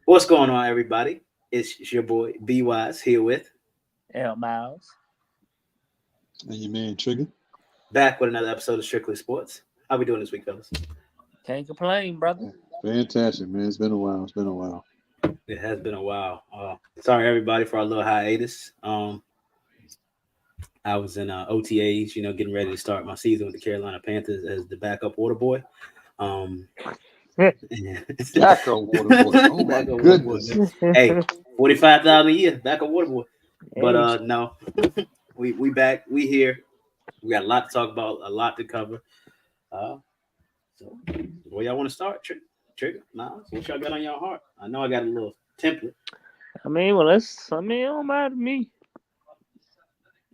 What's going on, everybody? It's your boy B Wise here with L Miles. And your man Trigger. back with another episode of Strictly Sports. How we doing this week, fellas? Can't complain, brother. Fantastic, man. It's been a while. It's been a while. It has been a while. Sorry, everybody, for our little hiatus. I was in OTAs, getting ready to start my season with the Carolina Panthers as the backup water boy. Um, Backup water boy. Oh my Backup water boy, goodness. man. Hey, 45,000 a year, backup water boy. But Hey, no, we back. We here. We got a lot to talk about, a lot to cover. Uh, so where y'all want to start? Trigger? Nah, what y'all got on your heart? I know I got a little template. it don't matter to me.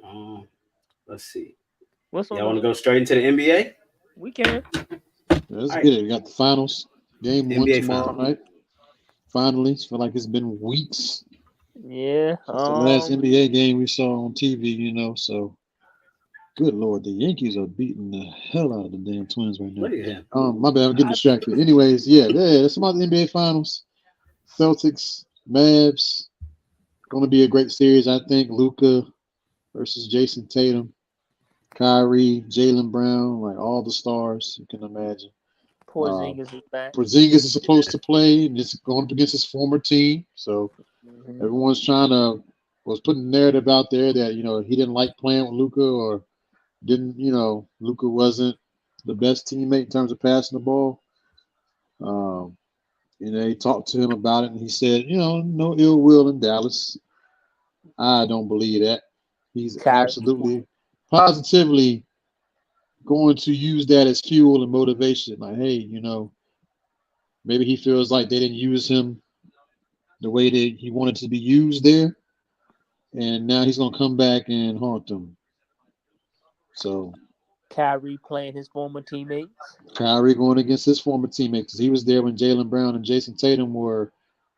Um, let's see. What's on Y'all want to the go straight into the NBA? we can? Let's All right, get it. We got the finals. Game one NBA tomorrow final. night. Finally. Feel like it's been weeks Yeah. since the last NBA game we saw on TV, so good lord, the Yankees are beating the hell out of the damn Twins right now. Look at him. My bad, I'm getting I, distracted. Anyways, yeah, some of the NBA finals. Celtics, Mavs. Gonna be a great series, I think. Luca versus Jason Tatum. Kyrie, Jalen Brown, like all the stars you can imagine. Uh, Porzingis is back. Porzingis is supposed to play, and it's going up against his former team. So Hmm. everyone's was putting a narrative out there that he didn't like playing with Luca, or didn't Luca wasn't the best teammate in terms of passing the ball. Um, they talked to him about it, and he said, no ill will in Dallas. I don't believe that. He's Kyrie. absolutely, positively going to use that as fuel and motivation. Like, hey, maybe he feels like they didn't use him the way that he wanted to be used there, and now he's gonna come back and haunt them. So Kyrie playing his former teammates. Kyrie going against his former teammate because he was there when Jalen Brown and Jason Tatum were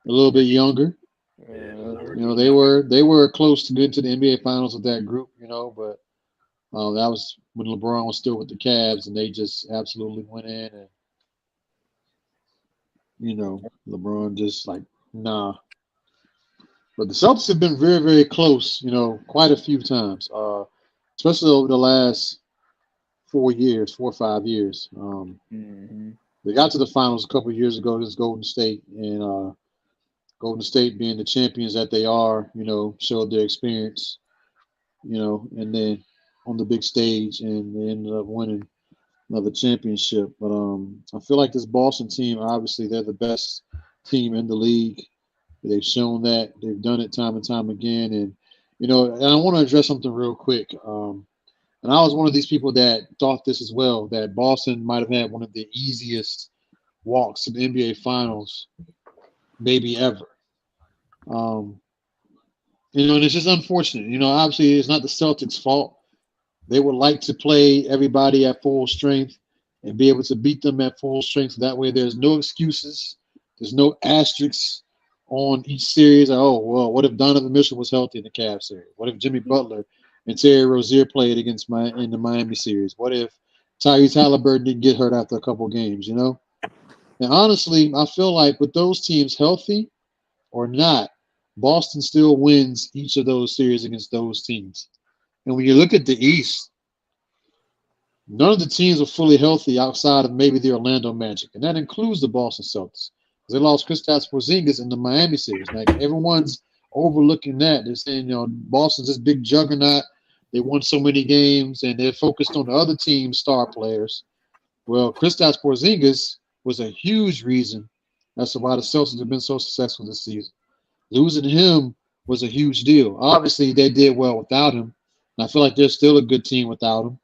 a little bit younger. yeah, those Hmm. rookies. They were close to getting to the NBA Finals with that group, but that was when LeBron was still with the Cavs, and they just absolutely went in, and LeBron just like, nah. But the Celtics have been very, very close, quite a few times, especially over the last 4 years, 4 or 5 years. Hmm. They got to the finals a couple of years ago against Golden State, and Golden State, being the champions that they are, showed their experience, and then on the big stage, and they ended up winning another championship. But I feel like this Boston team, obviously, they're the best team in the league. They've shown that. They've done it time and time again. And I want to address something real quick. And I was one of these people that thought this as well, that Boston might have had one of the easiest walks to the NBA Finals, maybe ever. Um, and it's just unfortunate. Obviously, it's not the Celtics' fault. They would like to play everybody at full strength and be able to beat them at full strength. That way, there's no excuses. There's no asterisks on each series. Oh, well, what if Donovan Mitchell was healthy in the Cavs series? What if Jimmy Butler and Terry Rozier played in the Miami series? What if Tyrese Halliburton didn't get hurt after a couple games? And honestly, I feel like with those teams healthy or not, Boston still wins each of those series against those teams. And when you look at the East, none of the teams are fully healthy outside of maybe the Orlando Magic, and that includes the Boston Celtics. They lost Kristaps Porzingis in the Miami series. Like, everyone's overlooking that. They're saying, Boston's this big juggernaut. They won so many games, and they're focused on the other team's star players. Well, Kristaps Porzingis was a huge reason as to why the Celtics have been so successful this season. Losing him was a huge deal. Obviously, they did well without him, and I feel like they're still a good team without him.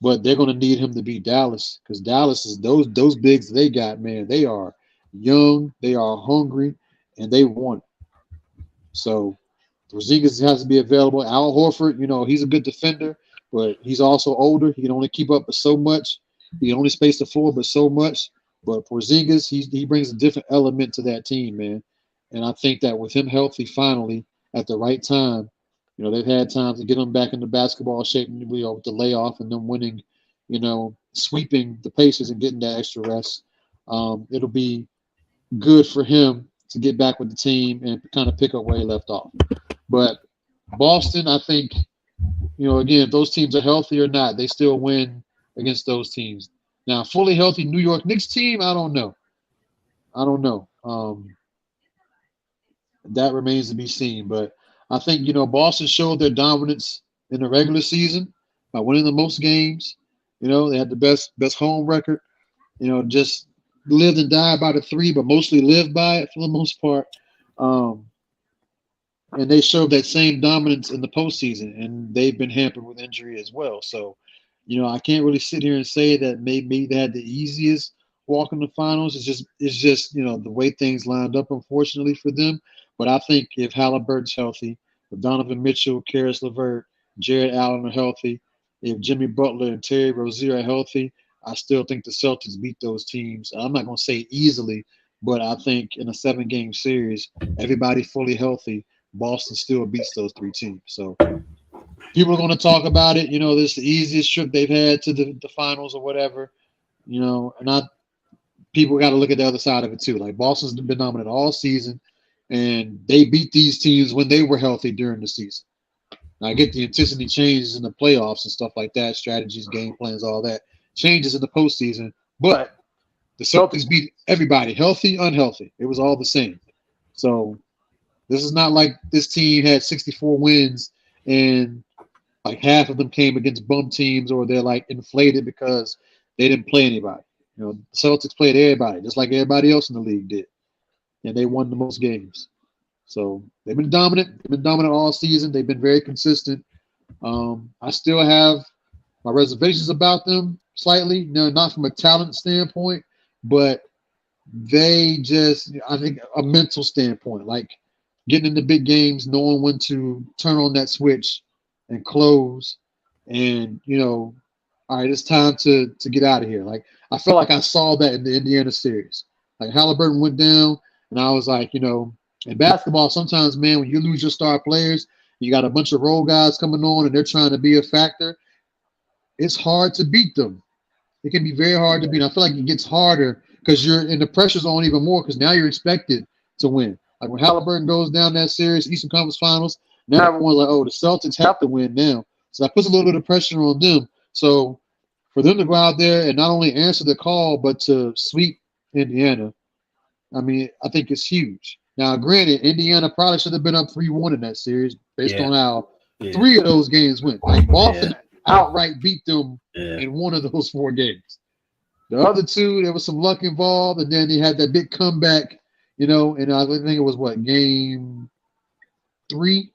But they're going to need him to beat Dallas, because Dallas is those bigs they got, man. They are young, they are hungry, and they want it. So Porzingis has to be available. Al Horford, he's a good defender, but he's also older. He can only keep up with so much. He can only space the floor, but so much. But Porzingis, he brings a different element to that team, man. And I think that with him healthy, finally at the right time, they've had time to get him back into basketball shape, with the layoff and them winning, sweeping the Pacers and getting that extra rest. It'll be good for him to get back with the team and kind of pick up where he left off. But Boston, I think, again, if those teams are healthy or not, they still win against those teams. Now, fully healthy New York Knicks team, I don't know. That remains to be seen. But I think, Boston showed their dominance in the regular season by winning the most games. They had the best home record. Just lived and died by the three, but mostly lived by it for the most part. And they showed that same dominance in the postseason, and they've been hampered with injury as well. So, I can't really sit here and say that maybe they had the easiest walk in the finals. It's just the way things lined up, unfortunately for them. But I think if Halliburton's healthy, if Donovan Mitchell, Karis LeVert, Jared Allen are healthy, if Jimmy Butler and Terry Rozier are healthy, I still think the Celtics beat those teams. I'm not going to say easily, but I think in a 7-game series, everybody fully healthy, Boston still beats those three teams. So people are going to talk about it. This is the easiest trip they've had to the finals or whatever. And people got to look at the other side of it too. Like Boston's been dominant all season, and they beat these teams when they were healthy during the season. Now, I get the intensity changes in the playoffs and stuff like that, strategies, game plans, all that changes in the postseason. But the Celtics beat everybody, healthy, unhealthy. It was all the same. So this is not like this team had 64 wins and like half of them came against bum teams or they're like inflated because they didn't play anybody. The Celtics played everybody, just like everybody else in the league did. And they won the most games. So they've been dominant. They've been dominant all season. They've been very consistent. I still have my reservations about them slightly, not from a talent standpoint, but they just, I think, a mental standpoint, like getting into big games, knowing when to turn on that switch and close and, all right, it's time to get out of here. Like, I feel like I saw that in the Indiana series. Like, Halliburton went down, and I was like, in basketball, sometimes, man, when you lose your star players, you got a bunch of role guys coming on, and they're trying to be a factor. It's hard to beat them. It can be very hard to beat. I feel like it gets harder because you're in the pressure's on even more because now you're expected to win. Like when Halliburton goes down that series, Eastern Conference Finals, now everyone's like, oh, the Celtics have to win now. So that puts a little bit of pressure on them. So for them to go out there and not only answer the call, but to sweep Indiana, I mean, I think it's huge. Now, granted, Indiana probably should have been up 3-1 in that series based on how 3 of those games went. Like Boston outright beat them in 1 of those 4 games. The other 2, there was some luck involved, and then they had that big comeback, and I think it was game 3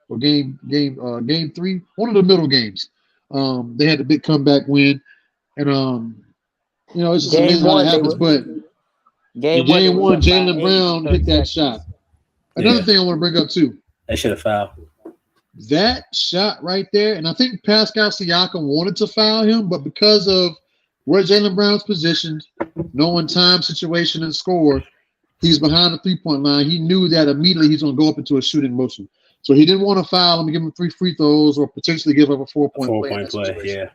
or game 3, one of the middle games. They had the big comeback win, and it's just amazing how that happens. But in game 1, Jaylen Brown hit that shot. Another thing I want to bring up too. They should have fouled. That shot right there, and I think Pascal Siakam wanted to foul him, but because of where Jaylen Brown's positioned, knowing time, situation, and score, he's behind the 3-point line. He knew that immediately he's going to go up into a shooting motion. So he didn't want to foul him and give him 3 free throws or potentially give up a 4-point play. Yeah.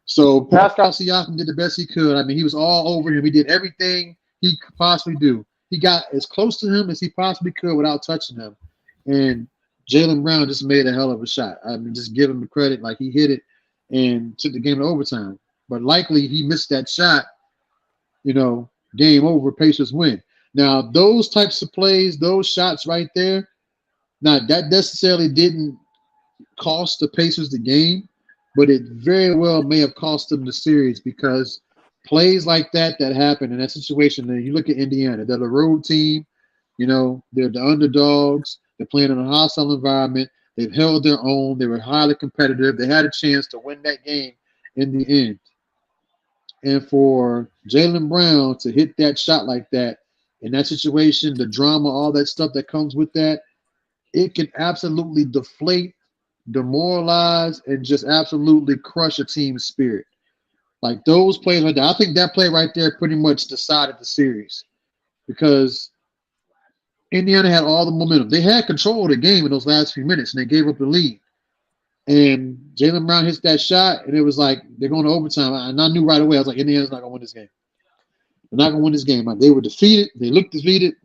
So Pascal Siakam did the best he could. I mean, he was all over him. He did everything he could possibly do. He got as close to him as he possibly could without touching him. And Jaylen Brown just made a hell of a shot. I mean, just give him the credit. Like, he hit it and took the game to overtime. But likely he missed that shot, game over, Pacers win. Now, those types of plays, those shots right there, now that necessarily didn't cost the Pacers the game, but it very well may have cost them the series because plays like that happen in that situation, then you look at Indiana, they're the road team, they're the underdogs, they're playing in a hostile environment, they've held their own, they were highly competitive, they had a chance to win that game in the end. And for Jaylen Brown to hit that shot like that, in that situation, the drama, all that stuff that comes with that, it can absolutely deflate, demoralize, and just absolutely crush a team's spirit. Like those plays right there, I think that play right there pretty much decided the series because Indiana had all the momentum. They had control of the game in those last few minutes, and they gave up the lead. And Jaylen Brown hits that shot, and it was like they're going to overtime. And I knew right away, I was like, Indiana's not going to win this game. They're not going to win this game. Like, they were defeated. They looked defeated.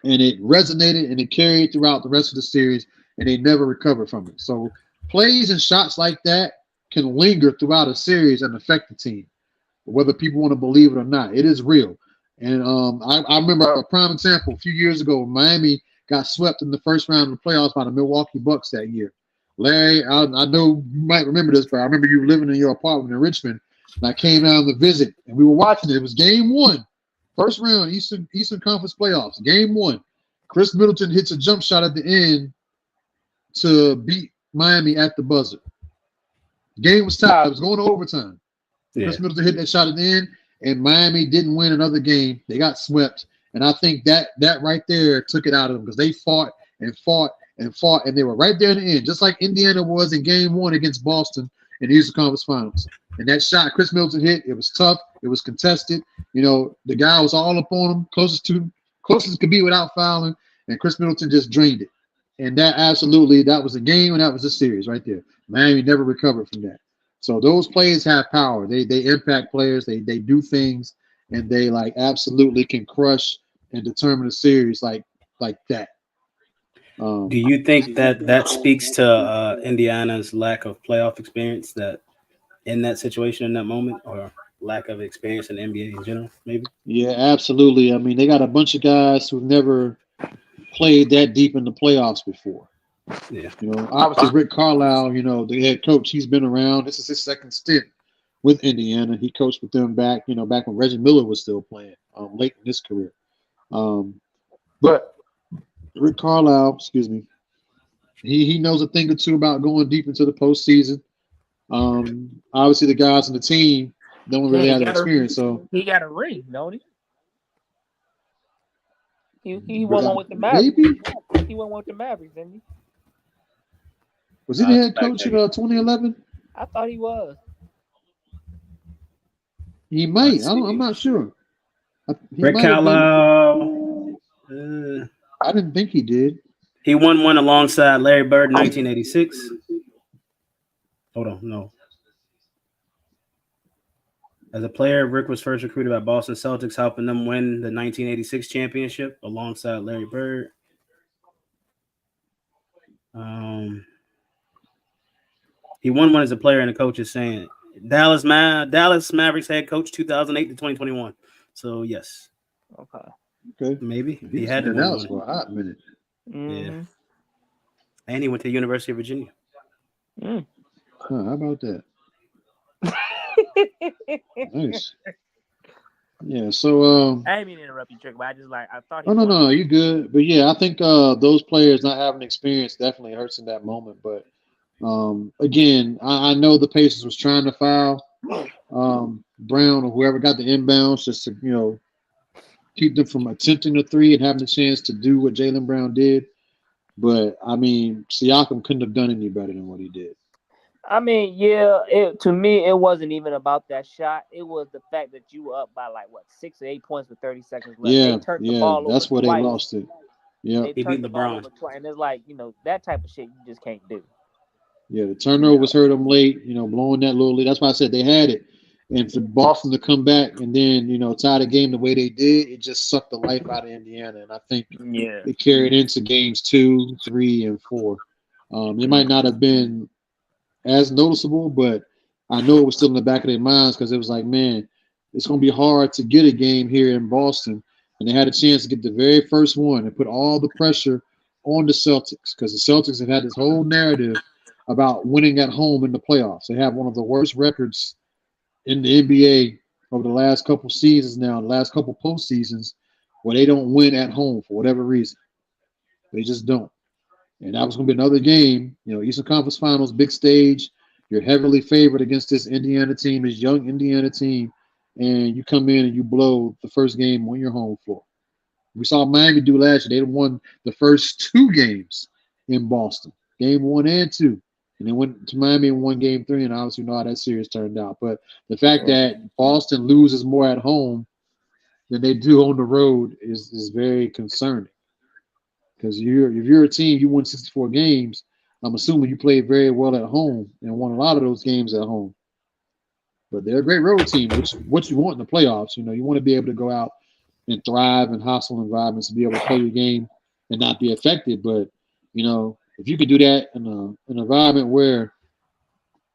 and it resonated and it carried throughout the rest of the series, and they never recovered from it. So plays and shots like that can linger throughout a series and affect the team, whether people want to believe it or not. It is real. And I remember a prime example a few years ago. Miami got swept in the first round of the playoffs by the Milwaukee Bucks that year. Larry, I know you might remember this, but I remember you living in your apartment in Richmond, and I came down to visit, and we were watching it. It was game one, first round, Eastern Conference playoffs, game one. Chris Middleton hits a jump shot at the end to beat Miami at the buzzer. The game was tied. It was going to overtime. Yeah. Chris Middleton hit that shot at the end, and Miami didn't win another game. They got swept. And I think that right there took it out of them because they fought and fought and fought, and they were right there in the end, just like Indiana was in game one against Boston in the Eastern Conference Finals. And that shot Chris Middleton hit, it was tough. It was contested. You know, the guy was all up on him, closest could be without fouling, and Chris Middleton just drained it. And that was a game, and that was a series right there. Miami never recovered from that. So those plays have power. They impact players. They do things, and they like absolutely can crush and determine a series like that. Do you think that speaks to Indiana's lack of playoff experience that in that situation in that moment, or lack of experience in the NBA in general, maybe? Yeah, absolutely. I mean, they got a bunch of guys who've never played that deep in the playoffs before. Yeah. You know, obviously Rick Carlisle, you know, the head coach, he's been around. This is his second stint with Indiana. He coached with them back when Reggie Miller was still playing late in his career. But Rick Carlisle, he knows a thing or two about going deep into the postseason. Obviously the guys on the team don't really have that experience. So he got a ring, don't he? He won one with the Mavericks. Maybe he won one with the Mavericks, didn't he? Was he the head coach in 2011? I thought he was. He might. I'm not sure. Rick Carlisle. I didn't think he did. He won one alongside Larry Bird in 1986. Hold on, no. As a player, Rick was first recruited by Boston Celtics, helping them win the 1986 championship alongside Larry Bird. He won one as a player, and the coach is saying Dallas Mavericks head coach 2008 to 2021. So yes. Okay. Maybe he had to win Dallas one. for a hot minute. Yeah. And he went to the University of Virginia. Huh, how about that? Nice. Yeah, so I didn't mean to interrupt you, Trick, but I thought. No, you good. But yeah, I think those players not having experience definitely hurts in that moment. But again, I know the Pacers was trying to foul Brown or whoever got the inbounds just to keep them from attempting the three and having the chance to do what Jaylen Brown did. But I mean, Siakam couldn't have done any better than what he did. I mean, yeah, to me, it wasn't even about that shot. It was the fact that you were up by 6 or 8 points with 30 seconds left. Yeah, they turned the ball that's over where twice. they lost it. Yeah, they turned the ball over twice, and it's that type of shit you just can't do. Yeah, the turnovers hurt them late. Blowing that little lead. That's why I said they had it. And for Boston to come back and then tie the game the way they did, it just sucked the life out of Indiana. And I think it carried into games 2, 3, and 4. It might not have been as noticeable, but I know it was still in the back of their minds because it was like, man, it's going to be hard to get a game here in Boston. And they had a chance to get the very first one and put all the pressure on the Celtics because the Celtics have had this whole narrative about winning at home in the playoffs. They have one of the worst records in the NBA over the last couple seasons now, the last couple postseasons, where they don't win at home for whatever reason. They just don't. And that was going to be another game, Eastern Conference Finals, big stage. You're heavily favored against this Indiana team, this young Indiana team, and you come in and you blow the first game on your home floor. We saw Miami do last year. They won the first 2 games in Boston, game 1 and 2. And they went to Miami and won game 3, and obviously you know how that series turned out. But the fact that Boston loses more at home than they do on the road is very concerning. Because if you're a team, you won 64 games, I'm assuming you played very well at home and won a lot of those games at home. But they're a great road team, which what you want in the playoffs. You want to be able to go out and thrive in hostile environments to be able to play your game and not be affected. But if you could do that in an environment where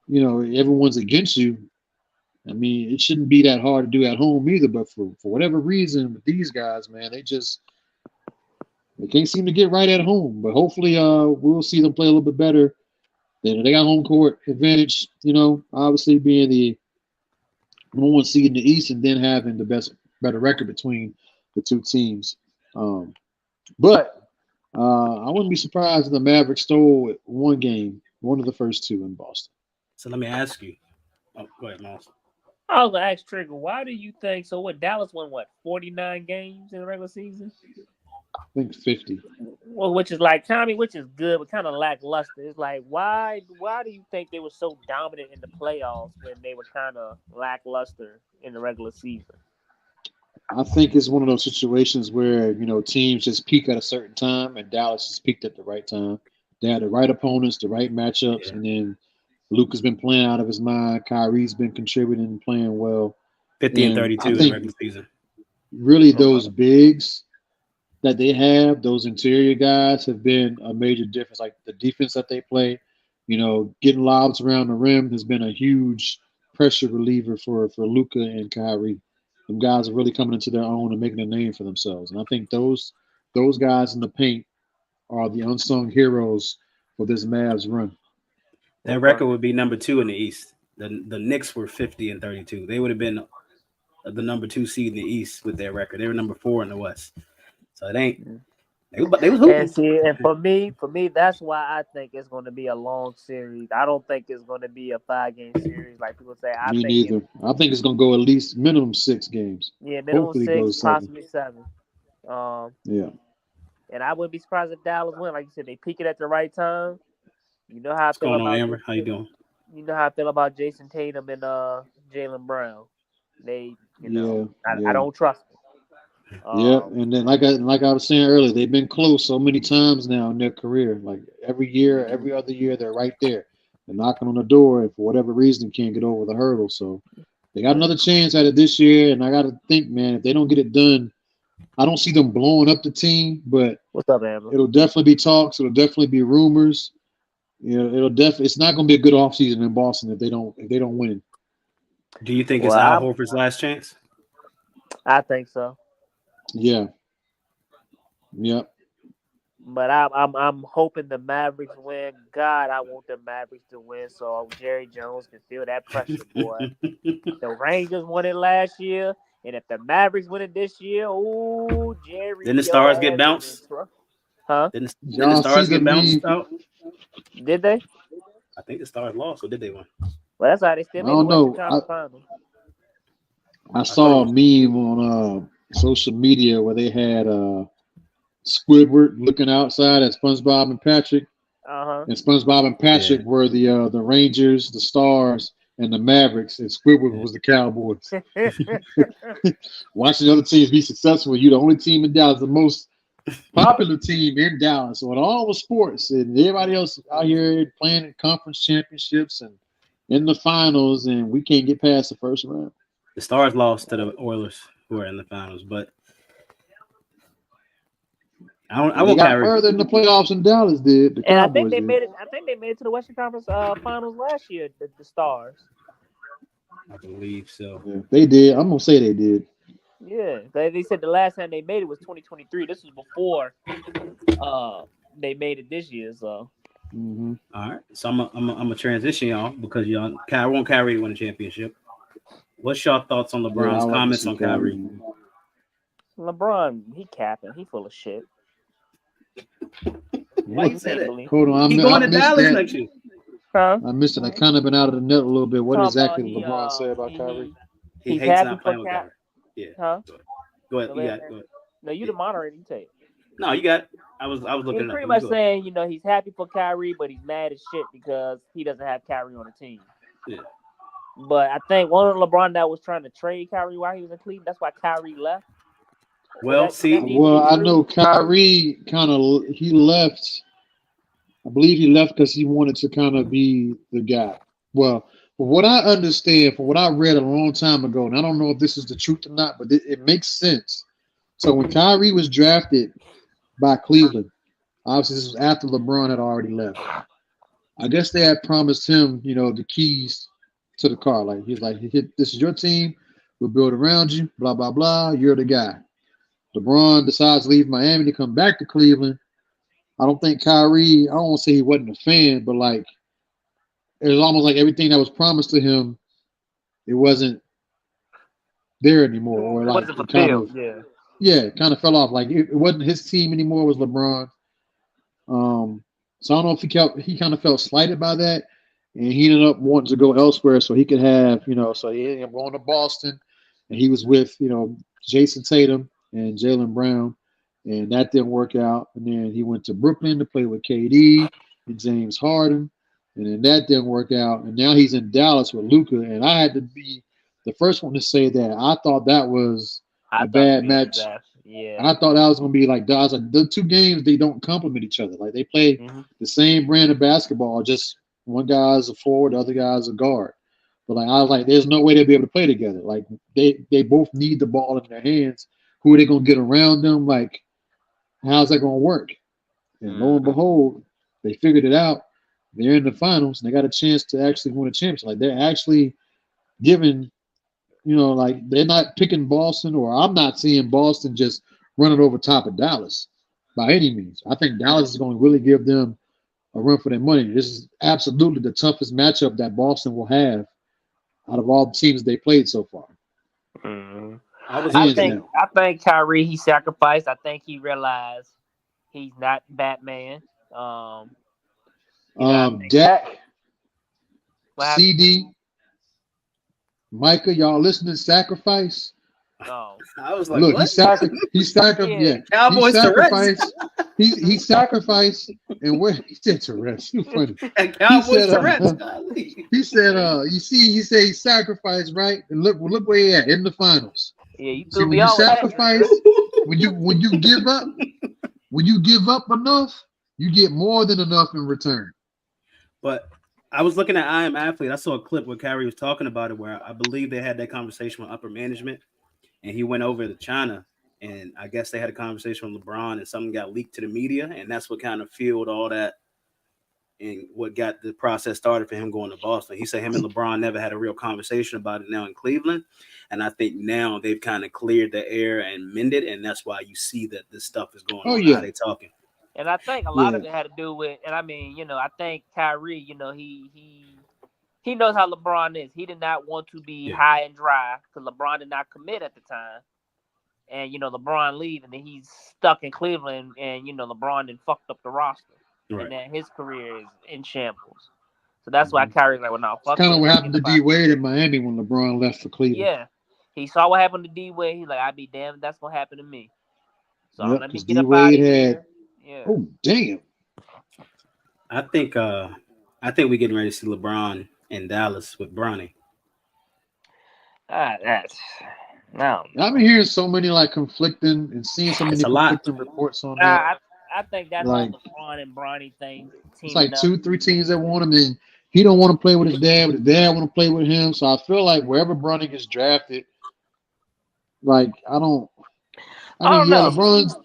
everyone's against you, I mean, it shouldn't be that hard to do at home either. But for whatever reason, with these guys, man, they can't seem to get right at home. But hopefully, we'll see them play a little bit better. They got home court advantage, obviously being the number one seed in the East and then having the better record between the two teams. But I wouldn't be surprised if the Mavericks stole one of the first two in Boston. So let me ask you. Oh, go ahead, Miles. I was gonna ask Trigger, why do you think so? What Dallas won 49 games in the regular season? I think 50. Well, which is which is good, but kind of lackluster. It's like, why do you think they were so dominant in the playoffs when they were kind of lackluster in the regular season? I think it's one of those situations where, teams just peak at a certain time, and Dallas just peaked at the right time. They had the right opponents, the right matchups, and then Luka's been playing out of his mind. Kyrie's been contributing and playing well. 50 and 32 in the regular season. Really, those bigs that they have, those interior guys, have been a major difference. Like the defense that they play, getting lobs around the rim has been a huge pressure reliever for Luka and Kyrie. Them guys are really coming into their own and making a name for themselves. And I think those guys in the paint are the unsung heroes for this Mavs run. That record would be number 2 in the East. The Knicks were 50 and 32. They would have been the number 2 seed in the East with their record. They were number 4 in the West. So it ain't. They was hooping. And for me, that's why I think it's going to be a long series. I don't think it's going to be a 5-game series like people say. Me neither. I think it's going to go at least minimum 6 games. Yeah, minimum Hopefully 6, possibly 7. Yeah. And I wouldn't be surprised if Dallas win. Like you said, they peak it at the right time. You know how I feel about Amber? How you doing? You know how I feel about Jason Tatum and Jaylen Brown. They, I don't trust them. And then like I was saying earlier, they've been close so many times now in their career. Like every year, every other year, they're right there. They're knocking on the door, and for whatever reason, can't get over the hurdle. So they got another chance at it this year, and I got to think, man, if they don't get it done, I don't see them blowing up the team. But what's up, Amber? It'll definitely be talks. It'll definitely be rumors. It's not going to be a good offseason in Boston if they don't win. Do you think it's Al Horford's last chance? I think so. Yeah. Yep. But I'm hoping the Mavericks win. God, I want the Mavericks to win so Jerry Jones can feel that pressure, boy. The Rangers won it last year, and if the Mavericks win it this year, ooh, Jerry. Didn't the Stars get bounced? Huh? Didn't the Stars get bounced out? Did they? I think the Stars lost, or did they win? Well, that's how they still made the Western Conference Finals. I saw a meme on social media where they had Squidward looking outside at SpongeBob and Patrick. And SpongeBob and Patrick were the Rangers, the Stars, and the Mavericks, and Squidward was the Cowboys. Watching other teams be successful, you're the only team in Dallas, the most popular team in Dallas. So in all the sports, and everybody else out here playing in conference championships and in the finals, and we can't get past the first round. The Stars lost to the Oilers, who are in the finals, but I won't got further in the playoffs than Dallas did. The and Cowboys I think they did. made it. I think they made it to the Western Conference Finals last year. The Stars. I believe so. Yeah, they did. I'm gonna say they did. Yeah, they said the last time they made it was 2023. This was before they made it this year. So. Mm-hmm. All right, so I'm gonna transition y'all because y'all want Kyrie to win the championship. What's y'all thoughts on LeBron's comments on Kyrie? LeBron, he capping. He full of shit. Why you say that? Hold on, He's going to Dallas next year. Huh? I missed it. I kind of been out of the net a little bit. What exactly did LeBron say about Kyrie? He hates not playing with Kyrie. Yeah. Huh? Go ahead. Go ahead. No, you the moderator. You take it. No, you got it. I was looking. He's pretty much saying, he's happy for Kyrie, but he's mad as shit because he doesn't have Kyrie on the team. Yeah. But I think one of LeBron that was trying to trade Kyrie while he was in Cleveland. That's why Kyrie left. Well, I know Kyrie he left. I believe he left because he wanted to kind of be the guy. Well, from what I understand, from what I read a long time ago, and I don't know if this is the truth or not, but it makes sense. So when Kyrie was drafted by Cleveland, obviously this was after LeBron had already left. I guess they had promised him, the keys to the car. Like he's like, this is your team. We'll build around you. Blah blah blah. You're the guy. LeBron decides to leave Miami to come back to Cleveland. I don't think Kyrie. I don't want to say he wasn't a fan, but like it was almost like everything that was promised to him, it wasn't there anymore, or like Wasn't it kind fulfilled. of it kind of fell off. Like it wasn't his team anymore. It was LeBron. So I don't know if he kind of felt slighted by that, and he ended up wanting to go elsewhere so he could have, so he ended up going to Boston, and he was with, Jason Tatum and Jaylen Brown, and that didn't work out. And then he went to Brooklyn to play with KD and James Harden, and then that didn't work out. And now he's in Dallas with Luka, and I had to be the first one to say that I thought that was a bad match. Yeah. And I thought that was going to be like the two games, they don't complement each other. Like they play the same brand of basketball, just one guy's a forward, the other guy's a guard. But like I was like, there's no way they'll be able to play together. Like they both need the ball in their hands. Who are they going to get around them? Like, how's that going to work? And lo and behold, they figured it out. They're in the finals, and they got a chance to actually win a championship. Like they're actually giving. Like they're not picking Boston, or I'm not seeing Boston just running over top of Dallas by any means. I think Dallas is going to really give them a run for their money. This is absolutely the toughest matchup that Boston will have out of all the teams they played so far. I think Kyrie, he sacrificed. I think he realized he's not Batman. Dak, CD, Micah, y'all listening? Sacrifice. No, I was like, look, what? he sacrificed. Cowboys he sacrificed. He sacrificed, and where he said to rest. You funny. Cowboys to rest. He said, he said he sacrificed, right? And look where he at in the finals. Yeah, you see, when you sacrifice, when you give up enough, you get more than enough in return. But I was looking at I Am Athlete. I saw a clip where Kyrie was talking about it, where I believe they had that conversation with upper management, and he went over to China, and I guess they had a conversation with LeBron, and something got leaked to the media, and that's what kind of fueled all that and what got the process started for him going to Boston. He said him and LeBron never had a real conversation about it now in Cleveland, and I think now they've kind of cleared the air and mended, and that's why you see that this stuff is going on. How they talking. And I think a lot of it had to do with, and I mean, I think Kyrie, he knows how LeBron is. He did not want to be high and dry because LeBron did not commit at the time. And, LeBron leave, and then he's stuck in Cleveland, and, LeBron then fucked up the roster. Right. And then his career is in shambles. So that's why Kyrie's like, well, no, fuck. Kind of what happened to D Wade in Miami when LeBron left for Cleveland. Yeah. He saw what happened to D Wade. He's like, I'd be damned if that's going to happen to me. So let me get up out of here. Yeah. Oh, damn. I think we're getting ready to see LeBron in Dallas with Bronny. That's no. I've been hearing so many conflicting and seeing so many conflicting reports on that. I think that's like LeBron and Bronny thing. It's like 2-3 teams that want him, and he don't want to play with his dad, but his dad want to play with him. So I feel like wherever Bronny gets drafted, I don't know. LeBron's.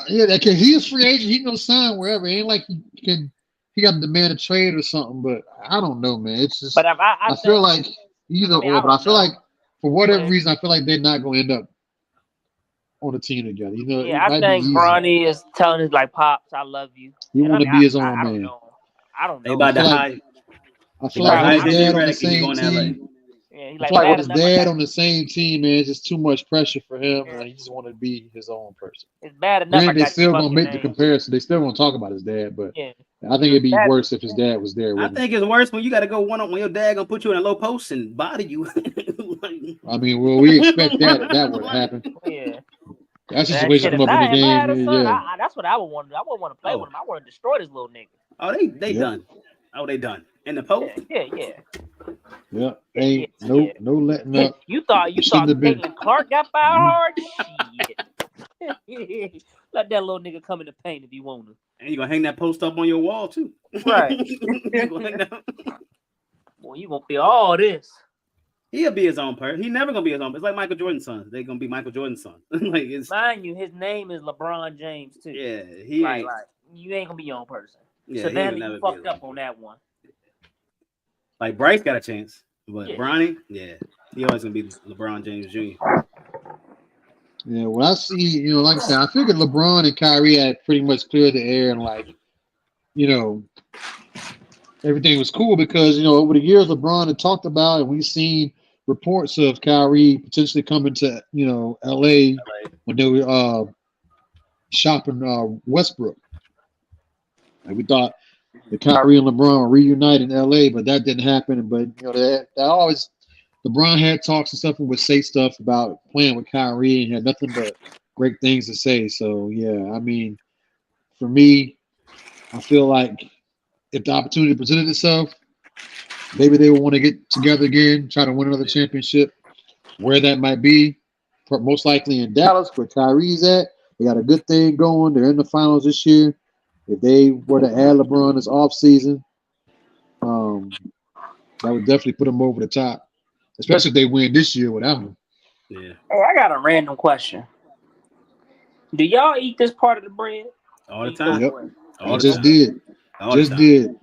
Yeah, because he's a free agent. He can sign wherever. It ain't like he got to demand a trade or something. But I don't know, man. It's just. But I feel like either or. But I feel like for whatever reason, I feel like they're not going to end up on a team together. Yeah, I think Bronny is telling his Pops, I love you. He want to be his own man. I don't know. They about to hide. I feel like his dad on the same team. Yeah, I feel like with his dad on the same team, man, it's just too much pressure for him, and he just want to be his own person. It's bad enough. And they still gonna make the comparison. They still gonna talk about his dad, but I think it'd be worse if his dad was there. I think it's worse when you got to go one on when your dad gonna put you in a low post and body you. I mean, well, we expect that would happen. Yeah. That situation come up in the game. That's what I would want. I wouldn't want to play with him. I want to destroy this little nigga. Oh, they done. Oh, they done in the post. Yeah. Yeah, ain't no letting up. You thought Caitlyn Clark got foul hard? Shit. Let that little nigga come in the paint if you want to. And you gonna hang that post up on your wall too. Right. Boy, you gonna feel all this. He'll be his own person. He's never gonna be his own. It's like Michael Jordan's son. They're gonna be Michael Jordan's son. Like it's Mind you, his name is LeBron James too. yeah. He like, ain't. like you ain't gonna be your own person. Yeah, So he then would never you be fucked his up own. on that one. Like Bryce got a chance, but Yeah. Bronny, yeah, he always gonna be LeBron James Jr. Yeah, when I see, like I said, I figured LeBron and Kyrie had pretty much cleared the air and everything was cool because, over the years LeBron had talked about and we've seen reports of Kyrie potentially coming to, LA when they were shopping Westbrook. And we thought that Kyrie and LeBron would reunite in LA, but that didn't happen. But, they always LeBron had talks and stuff and would say stuff about playing with Kyrie and had nothing but great things to say. So, yeah, I mean, for me, I feel like if the opportunity presented itself, maybe they will want to get together again, try to win another championship, where that might be. Most likely in Dallas, where Kyrie's at. They got a good thing going. They're in the finals this year. If they were to add LeBron this offseason, that would definitely put them over the top, especially if they win this year without him. Yeah. Hey, I got a random question. Do y'all eat this part of the bread? All the time. Yep. All I the just time. did. All the Just time. did.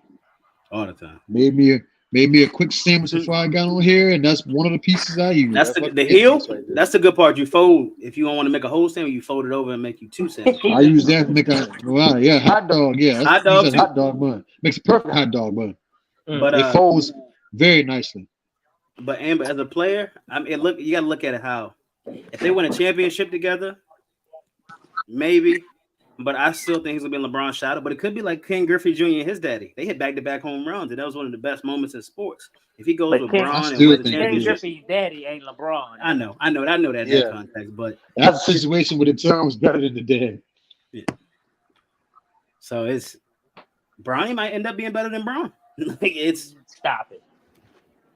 All the time. Made me a quick sandwich before I got on here, and that's one of the pieces I use. That's the heel. Right, that's the good part. You fold if you don't want to make a whole sandwich. You fold it over and make you two sandwiches. I use that to make hot dog. Yeah, hot dog. Hot dog bun makes a perfect hot dog bun. But it folds very nicely. But Amber, as a player, you got to look at it how if they win a championship together, maybe. But I still think he's gonna be in LeBron's shadow. But it could be like Ken Griffey Jr. and his daddy. They hit back-to-back home runs, and that was one of the best moments in sports. If he goes with LeBron and wins the Ken championship, Griffey's daddy ain't LeBron. I know that in that context. But that's a situation where the term was better than the dad. Yeah. So it's Bronny might end up being better than Bron. Stop it.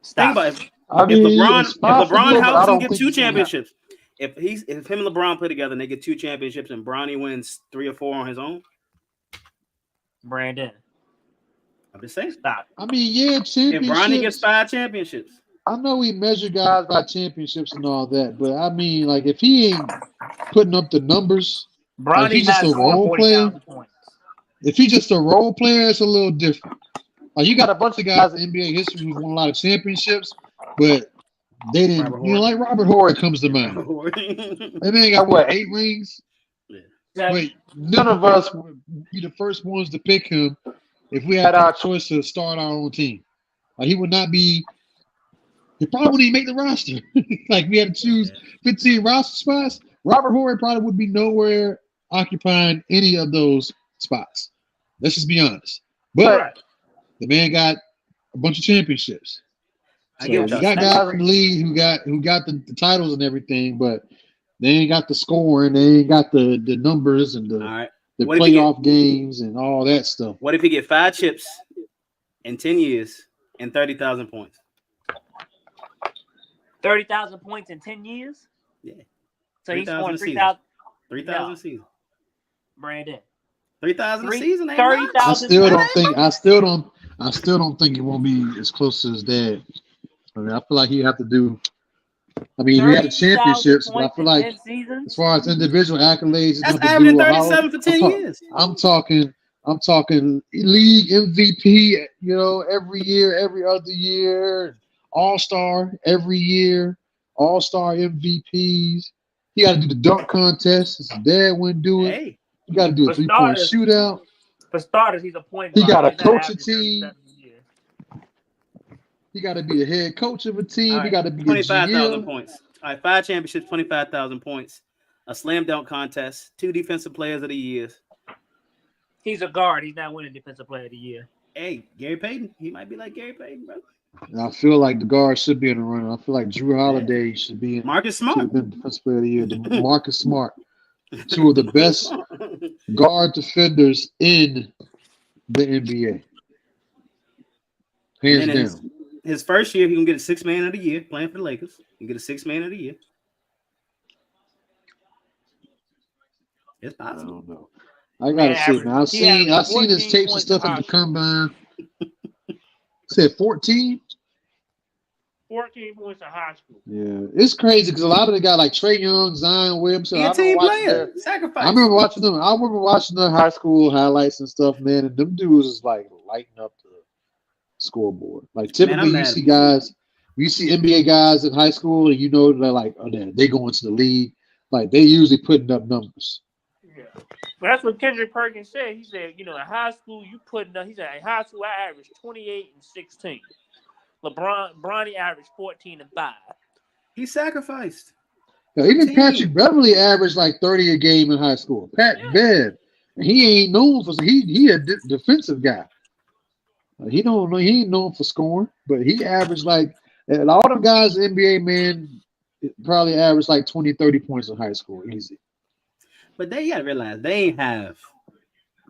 Think about it. If LeBron helps him get two championships. If him and LeBron play together and they get two championships and Bronny wins 3 or 4 on his own, Brandon, I'm just saying, stop. I mean, yeah, championships. And Bronny gets 5 championships. I know we measure guys by championships and all that, but I mean, like if he ain't putting up the numbers, like he's just a role player. If he's just a role player, it's a little different. Like you got a bunch of guys in NBA history who've won a lot of championships, but they didn't. Like Robert Horry comes to mind. That man got 8 rings? Yeah. But none of us would be the first ones to pick him if we had our choice to start our own team. Like he would not be. He probably wouldn't even make the roster. Like we had to choose 15 roster spots. Robert Horry probably would be nowhere occupying any of those spots. Let's just be honest. But the man got a bunch of championships. So you got guys in the league who got the titles and everything, but they ain't got the scoring, they ain't got the numbers and the playoff games and all that stuff. What if he get 5 chips in 10 years and 30,000 points? 30,000 points in 10 years? Yeah. So he's scoring 3,000. 3,000 a season. Brandon. 3,000 a season. 30,000. I still don't think it won't be as close to his dad. I mean, I feel like he have to do. I mean, he had the championships, but I feel like as far as individual accolades, that's averaging 37 for 10 years. I'm talking league MVP. Every year, every other year, All-Star every year, All-Star MVPs. He got to do the dunk contest. His dad wouldn't do it. Hey. You got to do a 3-point shootout. For starters, he's a point guard. He got to coach a team. He got to be the head coach of a team. Right. He got to be 25,000 points. All right, 5 championships, 25,000 points. A slam dunk contest. 2 defensive players of the year. He's a guard. He's not winning defensive player of the year. Hey, Gary Payton. He might be like Gary Payton, bro. And I feel like the guard should be in the running. I feel like Drew Holiday should be in. Marcus Smart. Should have been defensive player of the year. Marcus Smart. 2 of the best guard defenders in the NBA. Hands down. His first year, he can get a 6th man of the year playing for the Lakers. He can get a 6th man of the year. It's possible. I don't know. I gotta see, man. I've seen his tapes and stuff at the combine. Said 14. 14 points in high school. Yeah, it's crazy because a lot of the guys like Trey Young, Zion Williamson. He a I remember team watching player. their. Sacrifice. I remember watching them. I remember watching the high school highlights and stuff, man. And them dudes is like lighting up the scoreboard. Like Man, I'm typically, you mad. see guys, you see NBA guys in high school, and you know they're like, oh, they go into the league. Like they usually putting up numbers. Yeah. But that's what Kendrick Perkins said. He said, in high school, you putting up. He said, in high school, I averaged 28 and 16. Bronny averaged 14 and 5. He sacrificed. Yeah, even Team. Patrick Beverly averaged like 30 a game in high school. Pat Bev, and he ain't known for he a defensive guy. He ain't known for scoring, but he averaged like and all the guys in the NBA, man, probably averaged like 20, 30 points in high school, easy. But you gotta realize they ain't have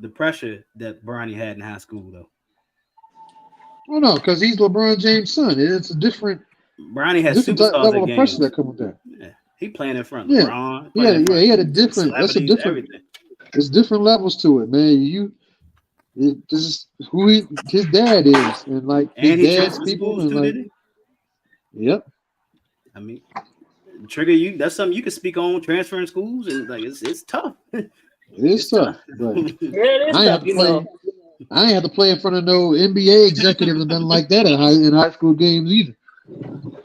the pressure that Bronny had in high school though. Oh no, because he's LeBron James' son. It's a different Bronny has different superstars level at of pressure games. that come with that. Yeah. He playing in front. Yeah. LeBron. He had a different. That's a different. Everything. There's different levels to it, man. This is who his dad is, and like his And he dad's transferred people, schools and too, like, did he? yep. I mean, Trigger, that's something you can speak on transferring schools, and like it's tough. It is tough, but it is tough, I ain't have to play in front of no NBA executive and nothing like that in high school games either.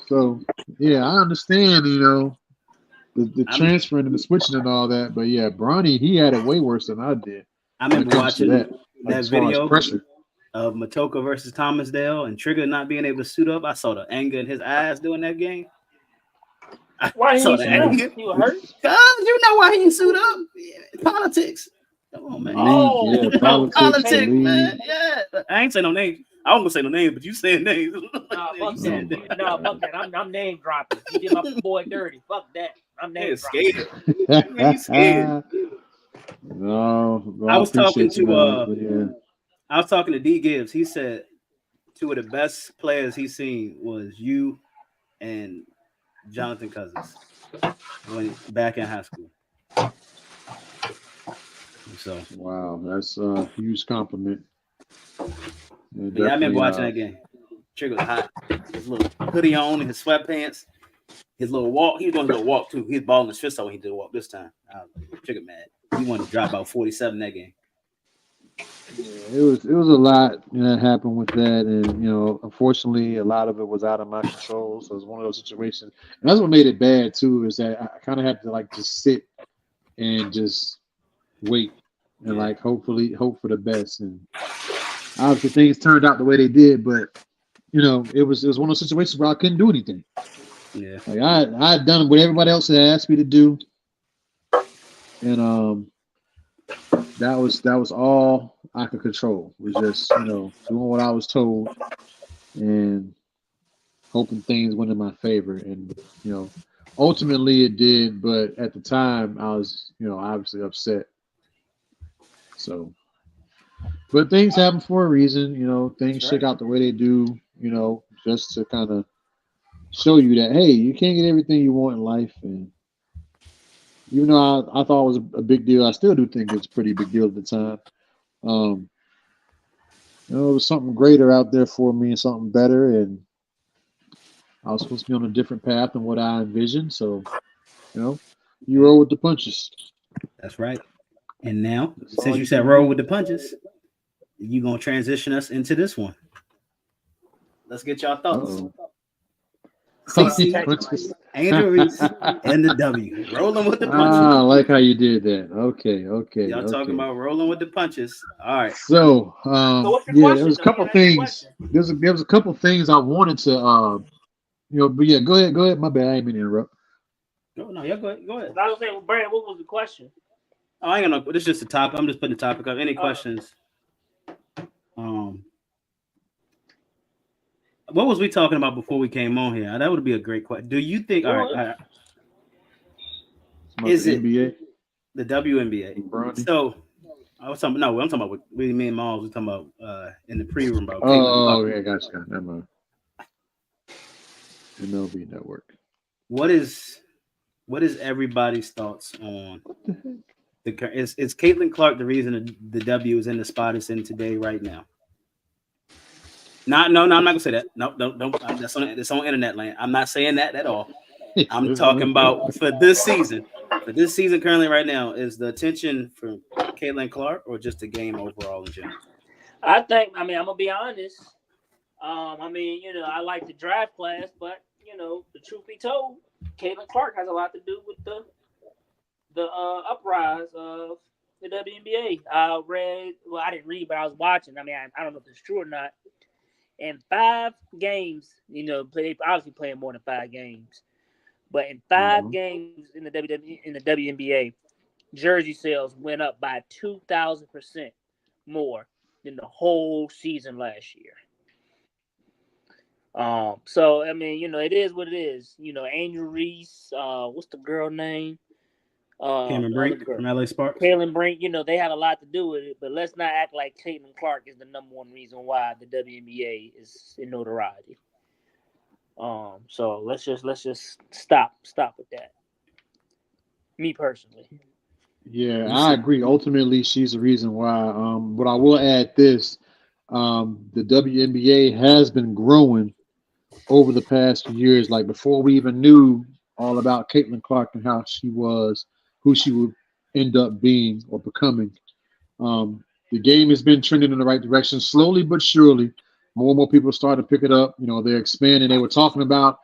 So yeah, I understand, the transferring and the switching and all that. But yeah, Bronny, he had it way worse than I did. I remember watching that as far video as pressure of Matoka versus Thomasdale and Trigger not being able to suit up. I saw the anger in his eyes during that game. Why saw he the suit anger. up? He was hurt? Cause you know why he didn't suit up? Yeah, politics. Come on, man. Oh, politics, man. Yeah. I ain't saying no names. I wasn't gonna say no names, but you saying names. Nah, fuck that. Nah, fuck that. I'm name dropping. You did my boy dirty. Fuck that. I'm name dropping. Scared. You scared. No, I was talking to yeah. I was talking to D Gibbs. He said two of the best players he's seen was you and Jonathan Cousins when back in high school. So wow, that's a huge compliment. Yeah, I remember watching that game. Trigger was hot. His little hoodie on, his sweatpants, his little walk. He was doing a little walk too. He was balling his fist out when he did a walk this time. Trigger mad. He wanted to drop about 47 that game. Yeah, it was a lot that happened with that, and unfortunately, a lot of it was out of my control. So it was one of those situations, and that's what made it bad too. Is that I kind of had to like just sit and just wait and like hope for the best. And obviously, things turned out the way they did, but it was one of those situations where I couldn't do anything. Yeah, like I had done what everybody else had asked me to do, and that was all I could control. Was just doing what I was told and hoping things went in my favor. And ultimately it did. But at the time, I was obviously upset. So, but things happen for a reason. Things shake out the way they do. Just to kind of show you that hey, you can't get everything you want in life. And even though I thought it was a big deal, I still do think it's a pretty big deal at the time. It was something greater out there for me and something better, and I was supposed to be on a different path than what I envisioned. So, you roll with the punches. That's right. And now, since you said roll with the punches, you're going to transition us into this one. Let's get y'all thoughts. CC, Angel Reese, and the W. Rolling with the punches. I like how you did that. Okay. Y'all talking about rolling with the punches. All right. So, what's your yeah, question, there was a couple things. There was a couple things I wanted to, but yeah, go ahead. My bad. I didn't mean to interrupt. No, yeah, go ahead. I was saying, Brandon, what was the question? Oh, I ain't gonna. This is just a topic. I'm just putting the topic up. Any questions? What was we talking about before we came on here? That would be a great question. Do you think? All right. Is it NBA? The WNBA? Bronny? So I'm talking about what me and Miles were talking about in the pre-room about. Yeah, gotcha. Never mind. MLB Network. What is everybody's thoughts on is Caitlyn Clark the reason the W is in the spot it's in today right now? No, I'm not gonna say that. No, don't. That's on internet land. I'm not saying that at all. I'm talking about for this season. For this season, currently, right now, is the attention for Caitlyn Clark or just the game overall in general? I think. I mean, I'm gonna be honest. I mean, I like the draft class, but the truth be told, Caitlyn Clark has a lot to do with the uprise of the WNBA. I didn't read, but I was watching. I mean, I don't know if it's true or not. In 5 games, they obviously playing more than 5 games, but in 5 games in the WNBA, jersey sales went up by 2,000% more than the whole season last year. So I mean, it is what it is. Angel Reese, what's the girl name? Cameron Brink from LA Sparks. Caitlyn Brink, they had a lot to do with it, but let's not act like Caitlyn Clark is the number one reason why the WNBA is in notoriety. So let's just stop with that. Me personally. Yeah, I agree. Ultimately, she's the reason why. But I will add this: the WNBA has been growing over the past few years. Like before we even knew all about Caitlyn Clark and how she was, who she would end up being or becoming. The game has been trending in the right direction, slowly but surely. More and more people started to pick it up. They're expanding. They were talking about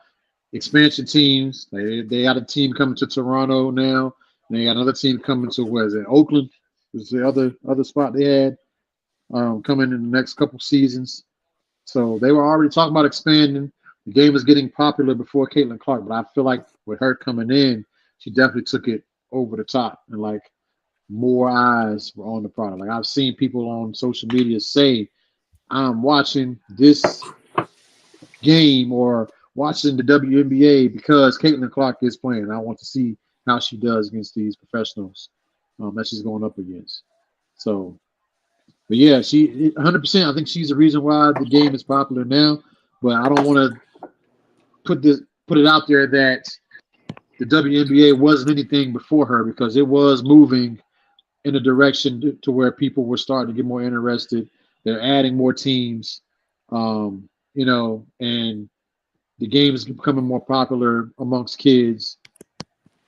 expansion teams. They got a team coming to Toronto now. They got another team coming to Oakland. Was the other spot they had coming in the next couple seasons. So they were already talking about expanding. The game was getting popular before Caitlyn Clark, but I feel like with her coming in, she definitely took it over the top, and like more eyes were on the product. Like I've seen people on social media say, "I'm watching this game or watching the WNBA because Caitlyn Clark is playing. I want to see how she does against these professionals that she's going up against." So, but yeah, she 100%. I think she's the reason why the game is popular now. But I don't want to put it out there that the WNBA wasn't anything before her, because it was moving in a direction to where people were starting to get more interested. They're adding more teams, and the game is becoming more popular amongst kids,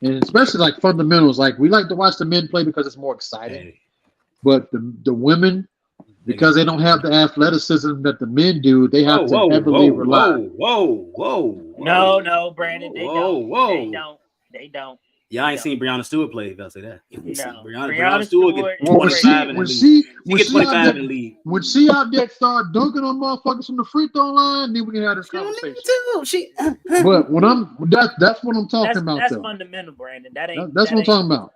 and especially like fundamentals. Like we like to watch the men play because it's more exciting, but the women, because they don't have the athleticism that the men do, they have to heavily rely. No, Brandon, they don't. They don't. Y'all ain't seen Breonna Stewart play. If I'll say that. Breonna Stewart get 25 in the league. She get 25 in the league. When she out there start dunking on motherfuckers from the free throw line, then we can have this conversation. But that's what I'm talking about. That's fundamental, Brandon. That's what I'm talking about.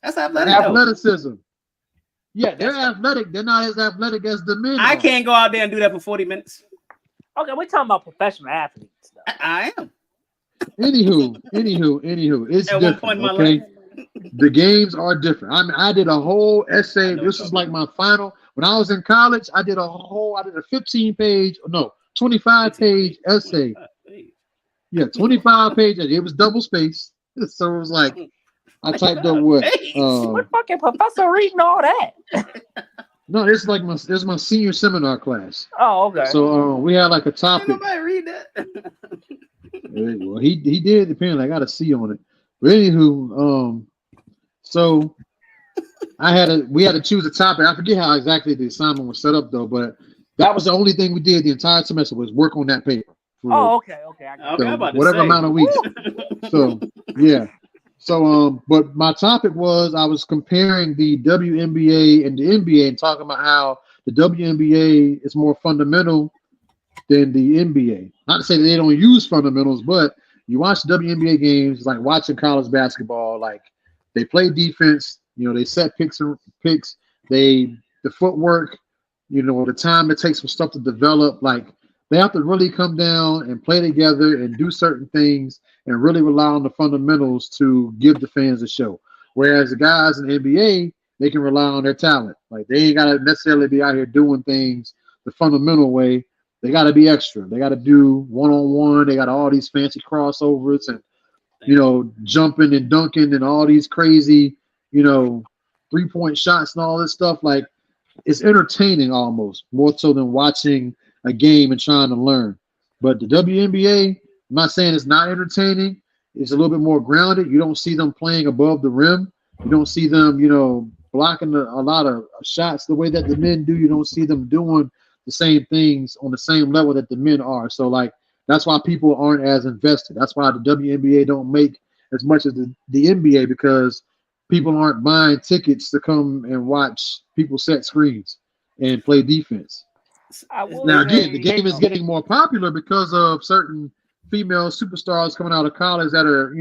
That's athletic. Athleticism. Yeah, they're athletic. They're not as athletic as the men. I can't go out there and do that for 40 minutes. Okay, we're talking about professional athletes. I am. Anywho, it's at different. One point in my Okay, life. The games are different. I mean, I did a whole essay. This is like my final. When I was in college, I did a 25-page essay. Yeah, 25 pages. It was double spaced, so it was like I typed up what fucking professor reading all that. No, it's like my senior seminar class. Oh, okay. So we had like a topic. Ain't nobody read that. Well, he did. Apparently, I got a C on it. But anywho, so we had to choose a topic. I forget how exactly the assignment was set up though, but that was the only thing we did the entire semester was work on that paper. Okay. Whatever amount of weeks. So yeah. So but my topic was I was comparing the WNBA and the NBA and talking about how the WNBA is more fundamental than the NBA. Not to say that they don't use fundamentals, but you watch WNBA games, like watching college basketball, like they play defense, they set picks, the footwork, the time it takes for stuff to develop, like they have to really come down and play together and do certain things and really rely on the fundamentals to give the fans a show. Whereas the guys in the NBA, they can rely on their talent. Like they ain't got to necessarily be out here doing things the fundamental way. They got to be extra. They got to do one-on-one. They got all these fancy crossovers and, jumping and dunking and all these crazy, three-point shots and all this stuff. Like it's entertaining almost more so than watching a game and trying to learn. But the WNBA, I'm not saying it's not entertaining. It's a little bit more grounded. You don't see them playing above the rim. You don't see them, blocking a lot of shots the way that the men do. You don't see them doing the same things on the same level that the men are. So, like, that's why people aren't as invested. That's why the WNBA don't make as much as the NBA, because people aren't buying tickets to come and watch people set screens and play defense. Now, again, the game is getting more popular because of certain female superstars coming out of college that are,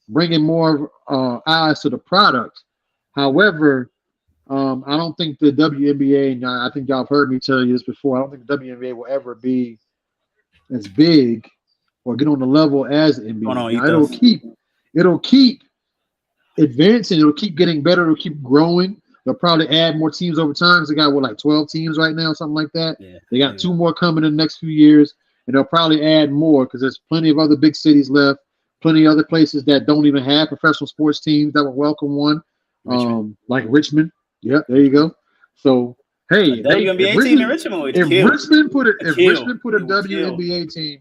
bringing more eyes to the product. However, I don't think the WNBA, and I think y'all have heard me tell you this before, I don't think the WNBA will ever be as big or get on the level as the NBA. Now, it'll keep advancing. It'll keep getting better. It'll keep growing. They'll probably add more teams over time. They got 12 teams right now, something like that. Yeah, they got 2 more coming in the next few years, and they'll probably add more because there's plenty of other big cities left, plenty of other places that don't even have professional sports teams that would welcome one, like Richmond. Yep, there you go. So hey, WNBA team in Richmond would if Richmond put a WNBA team,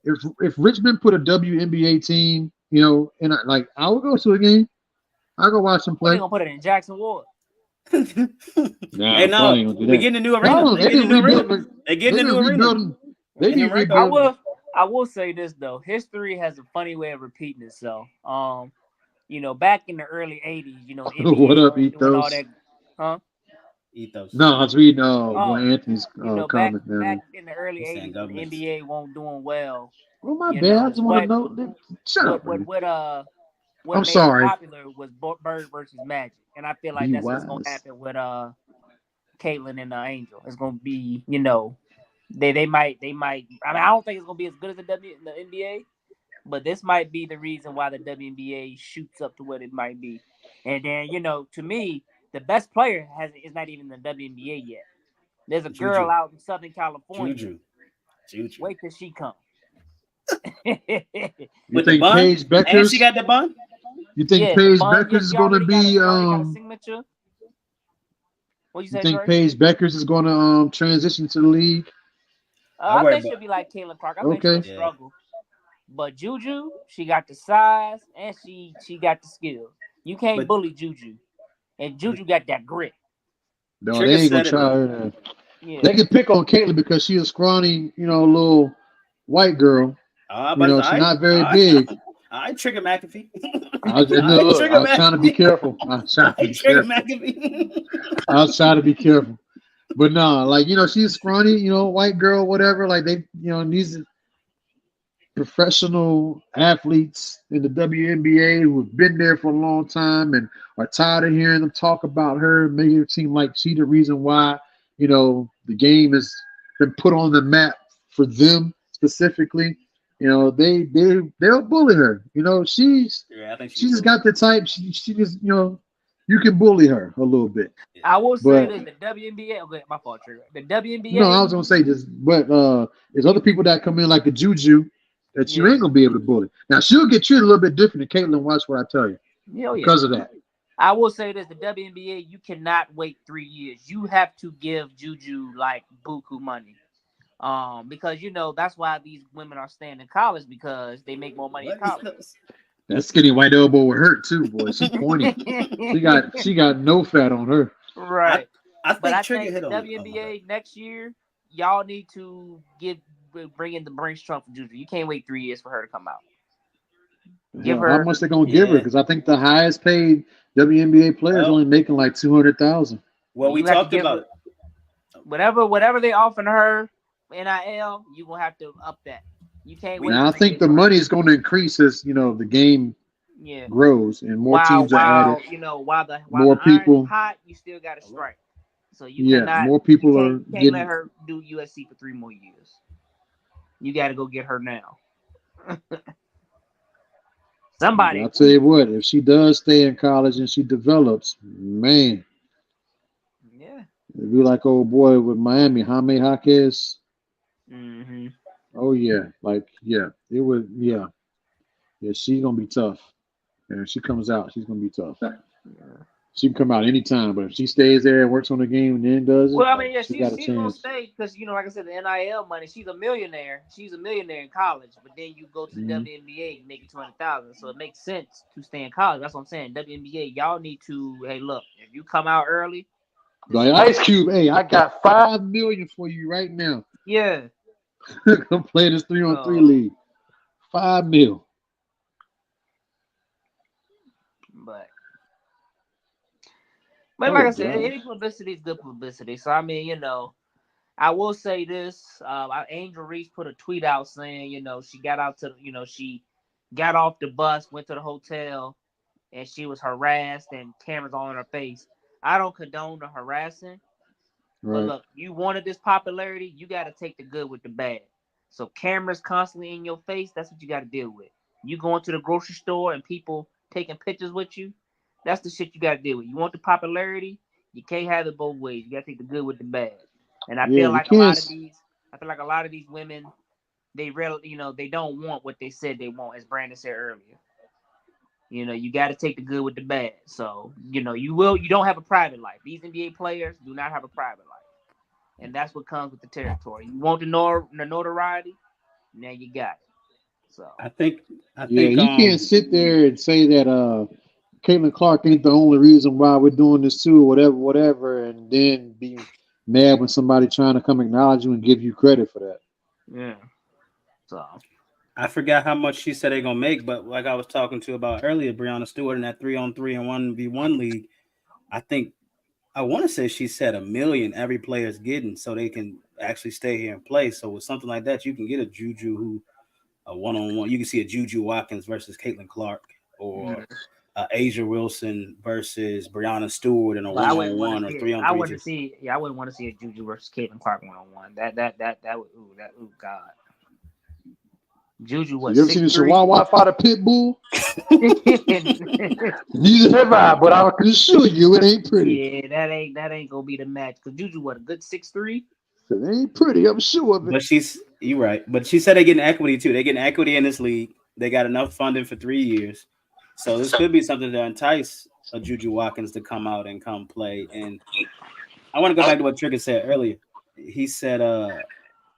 if Richmond put a WNBA team, and I would go to a game. I'll go watch them play. They're gonna put it in Jackson Ward. Hey, no, we getting a new arena. They getting a new arena. They need rebuilding. I will say this though. History has a funny way of repeating itself. Back in the early '80s, what up, Ethos? Ethos. No, I was reading Anthony's comment there. Back in the early '80s, the NBA won't doing well. Oh my bad. I just want to know. Shut up. What I'm made sorry. It popular was Bird versus Magic, and I feel like that's what's gonna happen with Caitlyn and Angel. It's gonna be, they might. I mean, I don't think it's gonna be as good as the NBA, but this might be the reason why the WNBA shoots up to what it might be. And then, to me, the best player is not even in the WNBA yet. There's a girl out in Southern California. Juju. Wait till she comes. You think Paige Beckers? And she got the bun? You think Paige Beckers is going to be signature? What you think Paige Beckers is going to transition to the league? I think she'll be like Caitlyn Clark. I think she'll struggle. But Juju, she got the size and she got the skills. You can't bully Juju, and Juju got that grit. No, they ain't gonna try her. They can pick on Caitlyn because she's a scrawny, little white girl. She's not very big. I trigger McAfee. I was trying to be careful. I was trying to be careful. But no, she's scrawny, white girl, whatever. Like they, these professional athletes in the WNBA who have been there for a long time and are tired of hearing them talk about her, making it seem like she's the reason why, the game has been put on the map for them specifically. They'll bully her. She's just got the type. She just, you can bully her a little bit. I will say that the WNBA. Okay, my fault, Trigger. The WNBA. No, I was gonna say this, but there's other people that come in like a Juju that you ain't gonna be able to bully. Now she'll get treated a little bit different than Caitlyn. Watch what I tell you. Because of that. I will say this: the WNBA, you cannot wait 3 years. You have to give Juju like buku money. Because that's why these women are staying in college because they make more money in college. That skinny white elbow would hurt too, boy. She's pointy. she got no fat on her. Right. I think WNBA next year, y'all need to bring in the Brinks trunk for Juju. You can't wait 3 years for her to come out. Give her how much they're gonna give her? Because I think the highest paid WNBA player is only making like $200,000. Well, we talked about it. Whatever they offering her. NIL, you gonna have to up that. You can't wait. Now I think the money is going to increase as the game grows and more teams are added. While more the people hot, you still got to strike. So you cannot. More people can't let her do USC for 3 more years. You got to go get her now. Somebody. I'll tell you what, if she does stay in college and she develops, man. Yeah. It'd be like old boy with Miami, Jaime Jaquez. Mm-hmm. Oh yeah, it would. Yeah, she's gonna be tough. And if she comes out, she's gonna be tough. Yeah. She can come out anytime, but if she stays there and works on the game and then does it, Well, I like mean, yeah, she got a she's gonna chance. stay because like I said, the NIL money. She's a millionaire. She's a millionaire in college, but then you go to the Mhm. WNBA, you make $200,000. So it makes sense to stay in college. That's what I'm saying. WNBA, y'all need to. Hey, look, if you come out early, Like Ice Cube, hey, I got $5 million for you right now. yeah. Come play this 3-on-3 So, league. $5 million. but like Oh I said, any gosh. publicity is good publicity. So I mean, I will say this: Angel Reese put a tweet out saying, she got out to, she got off the bus, went to the hotel, and she was harassed, and cameras all in her face. I don't condone the harassing, but Right. look, you wanted this popularity, you got to take the good with the bad. So cameras constantly in your face, that's what you got to deal with. You going to the grocery store and people taking pictures with you, that's the shit you got to deal with. You want the popularity, you can't have it both ways. You got to take the good with the bad. And I Yeah, feel you like can't. a lot of these women, they really, they don't want what they said they want, as Brandon said earlier. You got to take the good with the bad. So, you don't have a private life. These NBA players do not have a private life. And that's what comes with the territory. You want the notoriety, now you got it. So I think Yeah, you can't sit there and say that Caitlyn Clark ain't the only reason why we're doing this too, or whatever, and then be mad when somebody trying to come acknowledge you and give you credit for that. yeah. So I forgot how much she said they're gonna make, but like I was talking to about earlier, Breonna Stewart in that 3-on-3 and 1v1 league, I want to say she said $1 million every player's getting, so they can actually stay here and play. So with something like that, you can get a Juju who a one-on-one. You can see a Juju Watkins versus Caitlyn Clark, or Asia Wilson versus Breonna Stewart in a I wouldn't want one-on-one to or see it. 3-on-3. I wouldn't want to see a Juju versus Caitlyn Clark 1-on-1. That would God. Juju So was you ever seen the 6'3". Chihuahua fight a pit bull? Neither have I, but I can assure you it ain't pretty. Yeah, that ain't gonna be the match. Cause Juju what, a good 6'3"? It ain't pretty, I'm sure of it. But you're right. But she said they're getting equity too. They're getting equity in this league. They got enough funding for 3 years. So this could be something to entice a Juju Watkins to come out and come play. And I want to go back to what Trigger said earlier. He said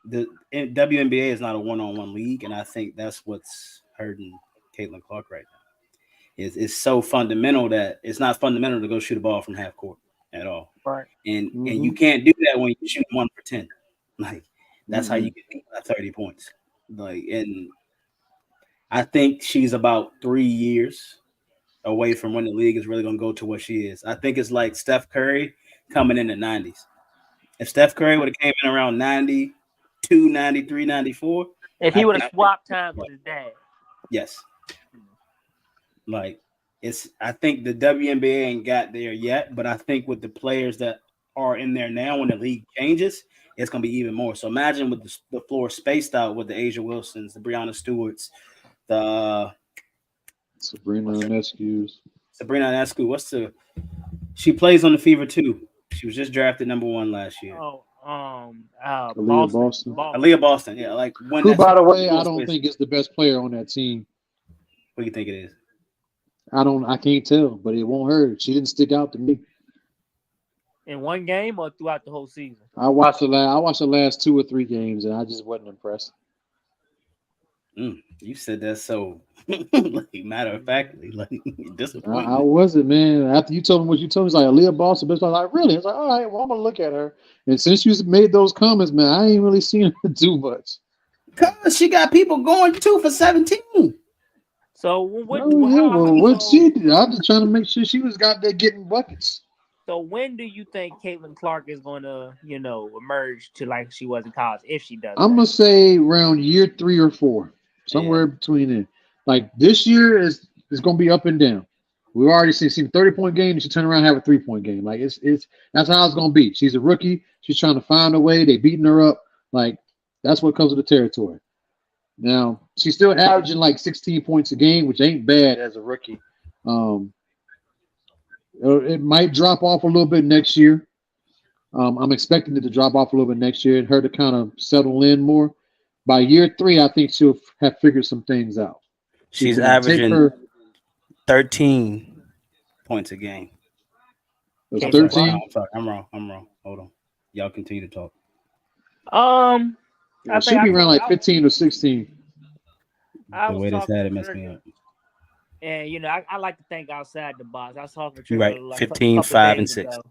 the WNBA is not a one-on-one league, and I think that's what's hurting Caitlyn Clark right now. It's so fundamental that it's not fundamental to go shoot a ball from half court at all. Right. And you can't do that when you shoot 1 for 10. Like that's how you get 30 points. Like, and I think she's about 3 years away from when the league is really going to go to what she is. I think it's like Steph Curry coming in the 90s. If Steph Curry would have came in around 92, 93, 94. If he would have swapped time with his dad. Yes. Like I think the WNBA ain't got there yet, but I think with the players that are in there now, when the league changes, it's going to be even more. So imagine with the floor spaced out with the Asia Wilsons, the Breonna Stewarts, the Sabrina Ionescu. She plays on the Fever too. She was just drafted number 1 last year. Boston. Aaliyah Boston, yeah. Like who, by the way, I don't think is the best player on that team. What do you think it is? I can't tell, but it won't hurt. She didn't stick out to me. In one game or throughout the whole season? I watched the last 2 or 3 games, and I just wasn't impressed. You said that so like matter of factly, like disappointed. I wasn't, man. After you told me what you told me, it's like Aaliyah Boston, but I was like, really? It's like, all right, well, I'm gonna look at her. And since you made those comments, man, I ain't really seen her do much. Cause she got people going 2 for 17. So what? She did? I'm just trying to make sure she was got there getting buckets. So when do you think Caitlyn Clark is going to, emerge to like she was in college, if she does? I'm gonna say around year 3 or 4, somewhere between there. Like this year is gonna be up and down. We've already seen 30-point game, and she turn around and have a 3-point game. Like it's that's how it's gonna be. She's a rookie. She's trying to find a way. They beating her up. Like that's what comes with the territory. Now she's still averaging like 16 points a game, which ain't bad as a rookie. It might drop off a little bit next year. I'm expecting it to drop off a little bit next year and her to kind of settle in more. By year 3, I think she'll have figured some things out. She's averaging 13 points a game. was Caitlyn 13. Clark. I'm sorry. I'm wrong. Hold on. Y'all continue to talk. It should be around like 15 or 16. I The was way they talking said to it messed me Trigger, up. and I like to think outside the box. I was talking to You're Trigger right. like a 15, couple 5, and days 6. ago,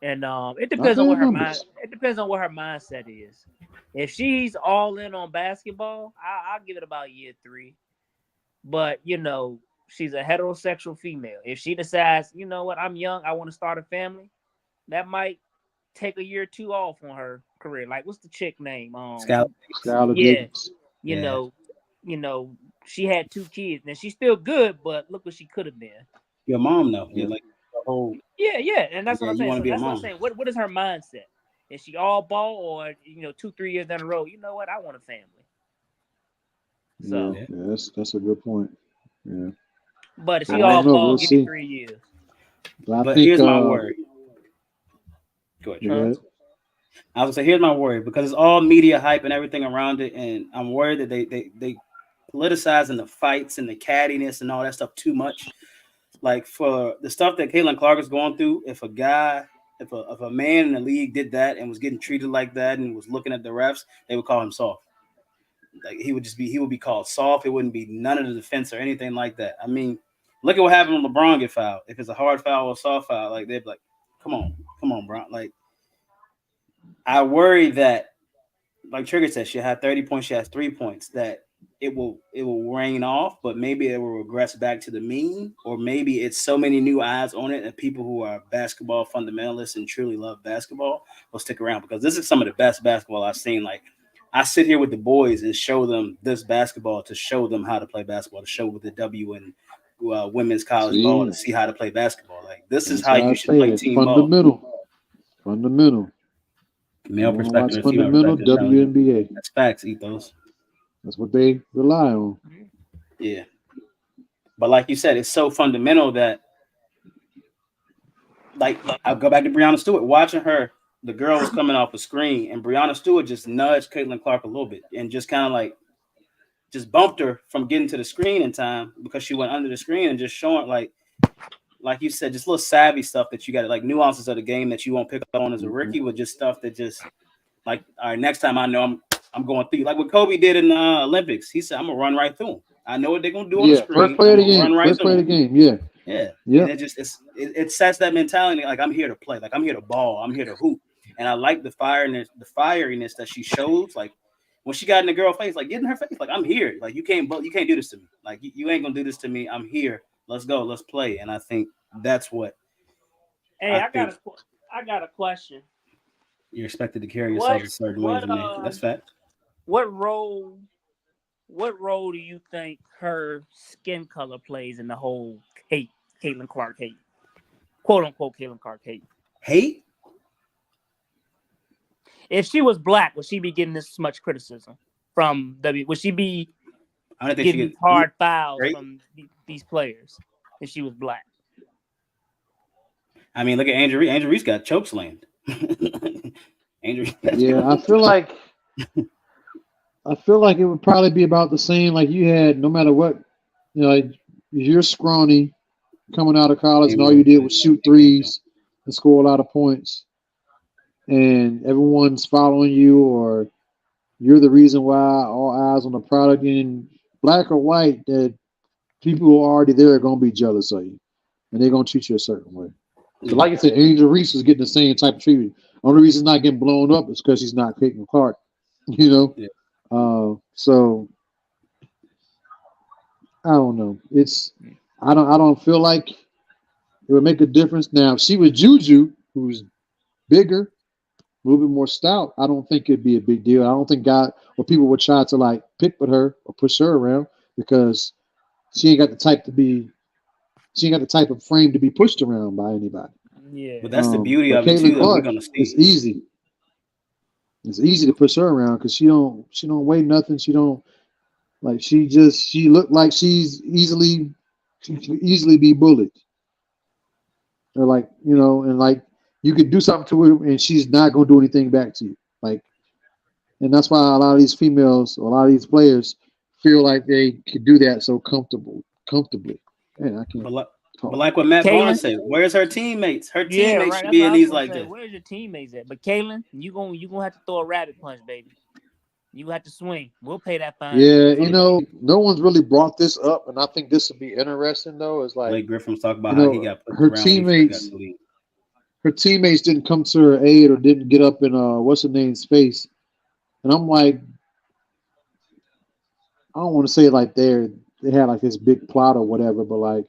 and it Not depends on what bad her mind. numbers. It depends on what her mindset is. If she's all in on basketball, I'll give it about year 3. But she's a heterosexual female. If she decides, you know what, I'm young, I want to start a family, that might take a year or 2 off on her career. Like, what's the chick name? Scout. Skylar Yeah, Jacobs. you Yeah. know, you know, she had 2 kids. Now she's still good, but look what she could have been. Your mom, though. Yeah. You're like the whole. Yeah, and that's what Yeah, I'm you saying. want to So be a that's what I'm mom. saying. What is her mindset? Is she all ball, or 2-3 years down the road? You know what? I want a family. So, Yeah, that's a good point. Yeah, but if so she I all don't know. ball, We'll give me see. 3 years. But I But think. here's my worry. Go ahead. Go Huh? ahead. I was gonna say, here's my worry, because it's all media hype and everything around it, and I'm worried that they politicizing the fights and the cattiness and all that stuff too much. Like, for the stuff that Caitlyn Clark is going through, if a man in the league did that and was getting treated like that and was looking at the refs, they would call him soft. Like, he would be called soft. It wouldn't be none of the defense or anything like that. I mean, look at what happened when LeBron get fouled. If it's a hard foul or a soft foul, like, they'd be like, come on, Bron. Like, I worry that, like Trigger said, she had 30 points, she has 3 points, that it will rain off, but maybe it will regress back to the mean, or maybe it's so many new eyes on it and people who are basketball fundamentalists and truly love basketball will stick around, because this is some of the best basketball I've seen. Like, I sit here with the boys and show them this basketball to show them how to play basketball, to show with the W and women's college ball to see how to play basketball. Like, this is That's how how I you should say play it. team ball. Fundamental. Male You want to watch perspective and female fundamental perspective. WNBA. That's facts, Ethos. That's what they rely on. Yeah. But like you said, it's so fundamental that, like, I'll go back to Breonna Stewart. Watching her, the girl was coming off the screen, and Breonna Stewart just nudged Caitlyn Clark a little bit and just kind of like just bumped her from getting to the screen in time, because she went under the screen, and just showing, like you said, just little savvy stuff that you got, like nuances of the game that you won't pick up on as a rookie, with just stuff that just, like, all right, next time I know I'm going through, like what Kobe did in the Olympics. He said, I'm gonna run right through them. I know what they're gonna do on the screen. First play of the game. Run right First play of the through them. game. Yeah. Yeah. And it sets that mentality, like, I'm here to play, like, I'm here to ball, I'm here to hoop. And I like the fieriness that she shows. Like, when she got in the girl face, like, get in her face, like, I'm here. Like, you can't do this to me. Like, you ain't gonna do this to me. I'm here. Let's go. Let's play. And I think that's what. Hey, I got a question. You're expected to carry yourself a certain way. That's fact. What role do you think her skin color plays in the whole Caitlyn Clark hate? Quote unquote Caitlyn Clark hate. Hate? If she was black, would she be getting this much criticism from would she be getting hard fouls from these players if she was black? I mean, look at Angel Reese. Angel Reese got chokeslammed. Yeah, I feel like it would probably be about the same. Like, you had, no matter what, like, you're scrawny coming out of college, and all you did was shoot threes and score a lot of points, and everyone's following you, or you're the reason why all eyes on the product, and black or white, that people who are already there are going to be jealous of you, and they're going to treat you a certain way. So, like I said, Angel Reese is getting the same type of treatment. Only reason not getting blown up is because she's not Caitlyn Clark, Yeah. So I don't know. I don't feel like it would make a difference. Now, if she was Juju, who's bigger, a little bit more stout, I don't think it'd be a big deal. I don't think people would try to, like, pick with her or push her around, because she ain't got the type of frame to be pushed around by anybody. Yeah. But that's the beauty of it Caitlyn too. Clark, We're gonna see. it's easy. It's easy to push her around because she don't weigh nothing. She don't, like, she looked like she could easily be bullied. Or, like, and, like, you could do something to her and she's not gonna do anything back to you. Like, and that's why a lot of these females or a lot of these players feel like they could do that so comfortably. Man, I can't. But like what Matt Caitlyn? Barnes said, where's her teammates? Her Yeah, teammates right. should That's be what in I was these gonna like say. this. Where's your teammates at? But Caitlyn, you gonna have to throw a rabbit punch, baby. You have to swing. We'll pay that fine. Yeah, no one's really brought this up, and I think this would be interesting though. Is like, Blake Griffin's talking about how he got put her around when he first got teammates, to the league. her teammates didn't come to her aid or didn't get up in what's her name's face, and I'm like, I don't want to say like they had like this big plot or whatever, but like,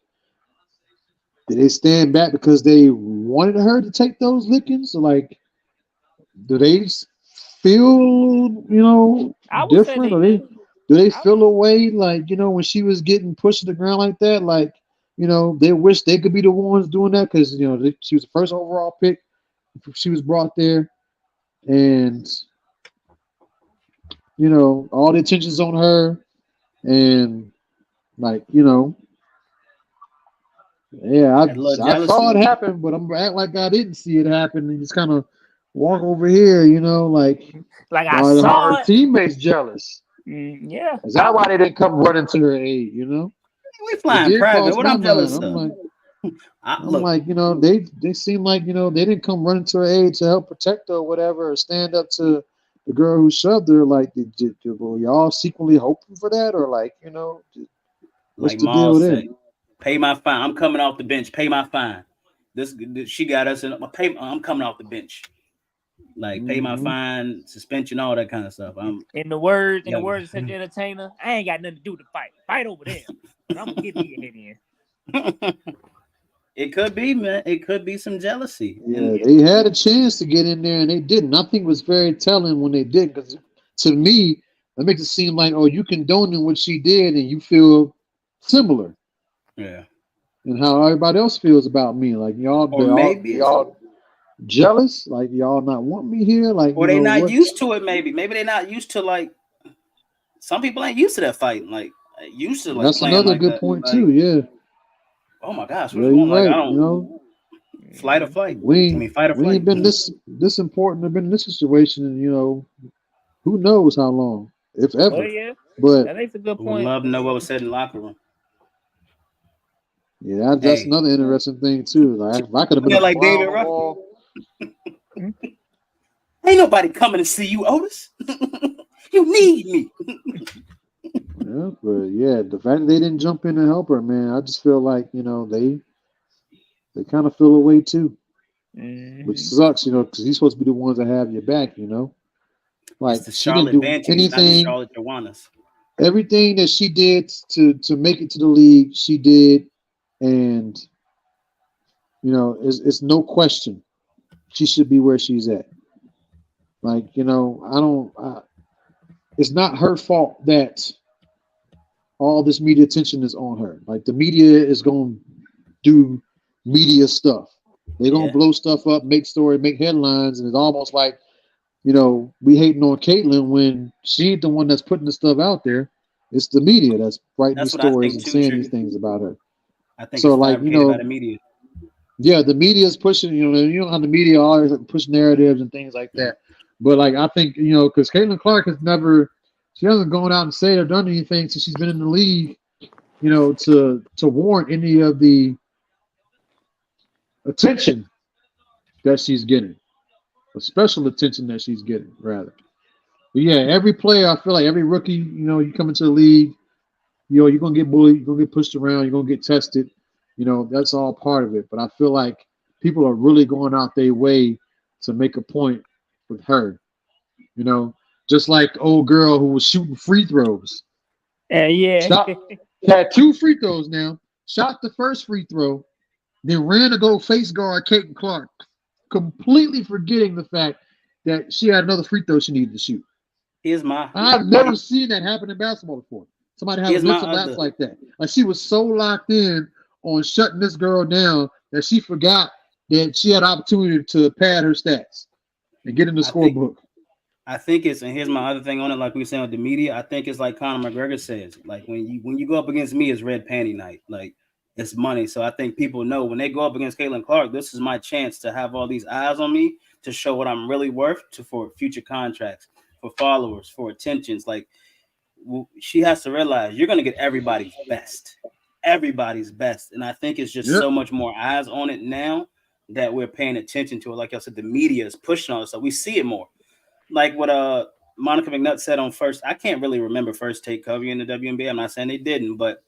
did they stand back because they wanted her to take those lickings? Or like, do they feel I would say different, they or do. do they feel a way like when she was getting pushed to the ground like that, like they wish they could be the ones doing that because she was the first overall pick. She was brought there, and all the attention's on her, and like yeah, That little I saw it jealousy. happen, but I'm acting like I didn't see it happen and just kind of walk over here, like I saw her it. teammates jealous. Yeah. Is that why they didn't come running to her aid? We It flying did private. cross What my I'm mind. jealous I'm of. like, they seem like they didn't come running to her aid to help protect her or whatever, or stand up to the girl who shoved her. Like, were y'all secretly hoping for that, or like, what's Like the deal Maul there? said, pay my fine. I'm coming off the bench. Pay my fine. This she got us in. I'm coming off the bench. Like pay my fine, suspension, all that kind of stuff. In the words of such entertainer, I ain't got nothing to do with the fight. Fight over there. But I'm gonna get me a hit in. It could be, man. It could be some jealousy. Yeah, they had a chance to get in there and they didn't. I think it was very telling when they did, because to me, that makes it seem like, oh, you condoning what she did and you feel similar. Yeah. And how everybody else feels about me. Like Or maybe y'all jealous? Like y'all not want me here? Like, or they not used to it, maybe. Maybe they're not used to like some people ain't used to that fighting. Like used to like that's playing another like good that. point Like, too, yeah. oh my gosh, Yeah, what's you're going like right. I don't flight or flight. Fight or We flight. ain't been this important or been in this situation and who knows how long, if ever. Oh yeah. But that makes a good Would point. love to know what was said in the locker room. yeah, that's another interesting thing too. Like if I could have been a like fly on David the wall. Ain't nobody coming to see you, Otis. You need me. Yeah, but yeah, the fact that they didn't jump in and help her, man, I just feel like they kind of feel away too, which sucks, because he's supposed to be the ones that have your back, Like It's the she didn't Charlotte do Banshees, not the anything. Charlotte Joannas. Everything that she did to make it to the league, she did, and it's no question she should be where she's at. Like it's not her fault that all this media attention is on her. Like the media is going to do media stuff. They're going to blow stuff up, make story, make headlines, and it's almost like we hating on Caitlyn when she ain't the one that's putting the stuff out there. It's the media that's writing these That's what I stories think and too, saying Trigger. these things about her. I think So it's like fabricated by the media. yeah, the media is pushing. You know how the media always push narratives and things like that. But like I think because Caitlyn Clark she hasn't gone out and said or done anything since she's been in the league. To warrant any of the attention that she's getting, the special attention that she's getting, rather. But yeah, every player, I feel like every rookie, you come into the league, you're gonna get bullied, you're gonna get pushed around, you're gonna get tested. That's all part of it. But I feel like people are really going out their way to make a point with her. Just like the old girl who was shooting free throws. Yeah. Had 2 free throws now. Shot the first free throw, then ran to go face guard Caitlyn Clark, completely forgetting the fact that she had another free throw she needed to shoot. I've never seen that happen in basketball before. Somebody have a mental lapse like that. Like she was so locked in on shutting this girl down that she forgot that she had opportunity to pad her stats and get in the scorebook. I think it's, and here's my other thing on it, like we were saying with the media, I think it's like Conor McGregor says, like when you go up against me, it's red panty night. Like it's money. So I think people know when they go up against Caitlyn Clark, this is my chance to have all these eyes on me to show what I'm really worth for future contracts, for followers, for attentions. Like she has to realize you're going to get everybody's best. everybody's best. And I think it's just so much more eyes on it now that we're paying attention to it. Like I said, the media is pushing on it, so we see it more. Like what Monica McNutt said on First. I can't really remember First Take covering the WNBA. I'm not saying they didn't, but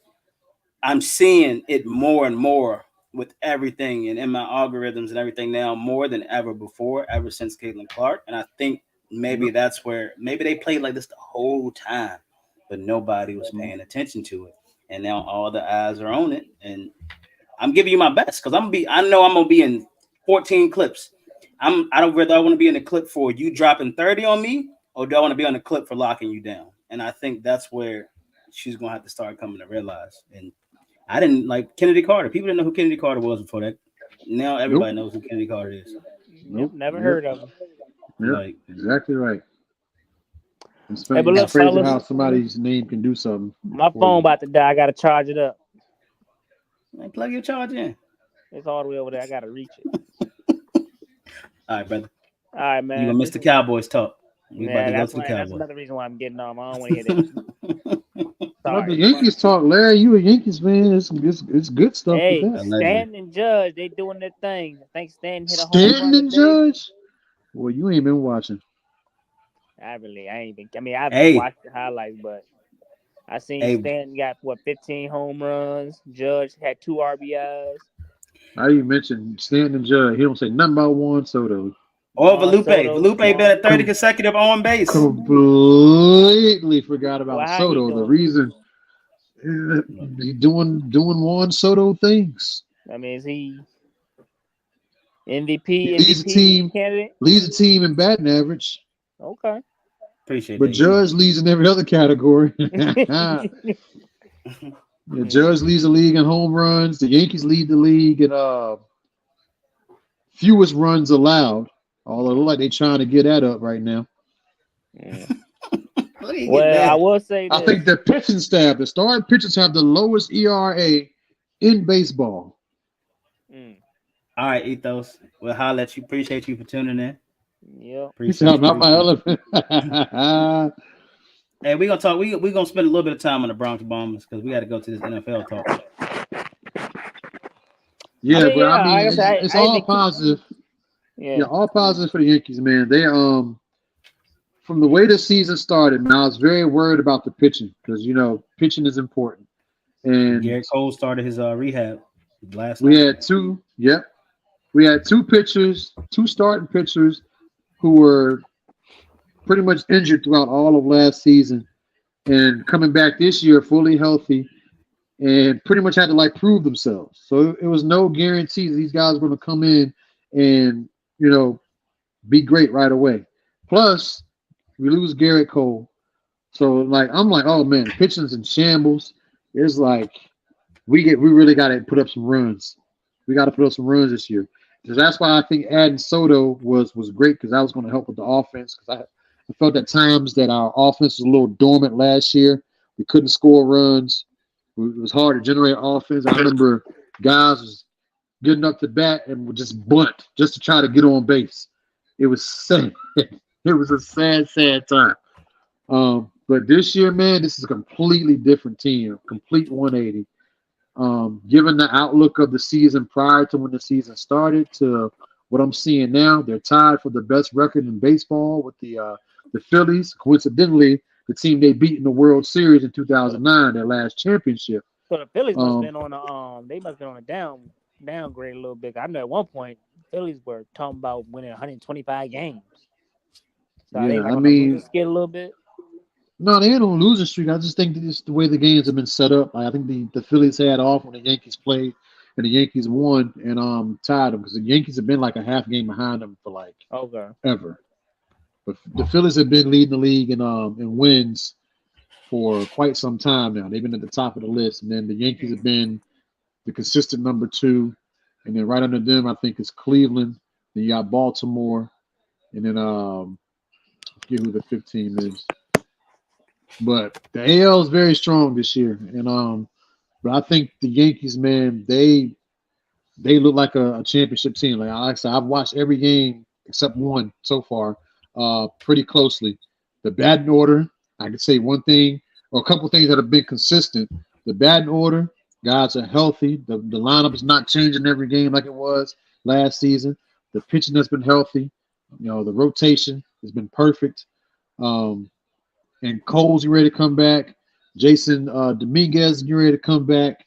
I'm seeing it more and more with everything and in my algorithms and everything now more than ever before, ever since Caitlyn Clark. And I think maybe that's where maybe they played like this the whole time, but nobody was paying attention to it. And now all the eyes are on it. And I'm giving you my best because I know I'm gonna be in 14 clips. I don't whether I want to be in a clip for you dropping 30 on me or do I want to be on a clip for locking you down? And I think that's where she's gonna have to start coming to realize. And I didn't like Kennedy Carter. People didn't know who Kennedy Carter was before that. Now everybody knows who Kennedy Carter is. Never heard of him. Yep, Like exactly right. It's Hey, but look, crazy fellas, how somebody's name can do something. my phone about to die. I gotta charge it up. man, plug your charge in. It's all the way over there. I gotta reach it. All right, brother. All right, man. You gonna miss the Cowboys talk. We about to go that's to the that's Cowboys. another reason why I'm getting on. I don't want to hear that. Let the Sorry. Yankees talk, Larry. You a Yankees fan? It's good stuff Hey, with that. Stanton and Judge, they doing their thing. I think Stanton hit a home run Stanton and today. Judge. Well, you ain't been watching. I ain't been. I mean, I've Hey. watched the highlights, but I seen Stanton got 15 home runs. Judge had 2 RBIs. How you mentioned Stanton and Judge? He don't say nothing about Juan Soto. Or Velupe. Velupe been at 30 consecutive on base. Completely forgot about Soto. The doing? reason he doing Juan Soto things. I mean, is he MVP? Leads the team. Candidate? Leads the team in batting average. Okay. Appreciate but that. Judge leads in every other category. Yeah, Judge leads the league in home runs. The Yankees lead the league in fewest runs allowed. Although it look like they're trying to get that up right now. Yeah. Well, I will say this. I think the pitching staff, the starting pitchers, have the lowest ERA in baseball. All right, Ethos. We'll holler at you. Appreciate you for tuning in. Yeah. Appreciate not my elephant. Hey, we're gonna talk. We're gonna spend a little bit of time on the Bronx Bombers because we got to go to this NFL talk. Yeah, I mean, it's all positive. Yeah, all positive for the Yankees, man. They from the way the season started, man, I was very worried about the pitching because pitching is important. And Garrett Cole started his rehab last we night. had two. Yep, we had two starting pitchers who were pretty much injured throughout all of last season and coming back this year fully healthy and pretty much had to prove themselves. So it was no guarantee that these guys were going to come in and, be great right away. Plus, we lose Garrett Cole. So I'm like, oh man, pitching's in shambles. It's like we really got to put up some runs. We got to put up some runs this year. So that's why I think adding Soto was great because that was going to help with the offense because I felt at times that our offense was a little dormant last year. We couldn't score runs. It was hard to generate offense. I remember guys was getting up to bat and would just bunt just to try to get on base. It was sad. It was a sad, sad time. But this year, man, this is a completely different team, complete 180. Given the outlook of the season prior to when the season started to what I'm seeing now, they're tied for the best record in baseball with the Phillies. Coincidentally, the team they beat in the World Series in 2009, their last championship. So the Phillies must have been on a downgrade a little bit. I know at one point Phillies were talking about winning 125 games. So they lose skid a little bit. No, they ain't on a losing streak. I just think that it's the way the games have been set up. I think the Phillies had off when the Yankees played, and the Yankees won and tied them because the Yankees have been like a half game behind them for ever. But the Phillies have been leading the league in wins for quite some time now. They've been at the top of the list, and then the Yankees have been the consistent number 2, and then right under them, I think it's Cleveland. Then you got Baltimore, and then I forget who the 5th team is. But the AL is very strong this year, and but I think the Yankees, man, they look like a championship team. Like I said, I've watched every game except one so far, pretty closely. The batting order, I could say one thing or a couple things that have been consistent. The batting order, Guys are healthy. The lineup is not changing every game like it was last season. The pitching has been healthy. The rotation has been perfect. And Cole's ready to come back. Jason Dominguez is ready to come back.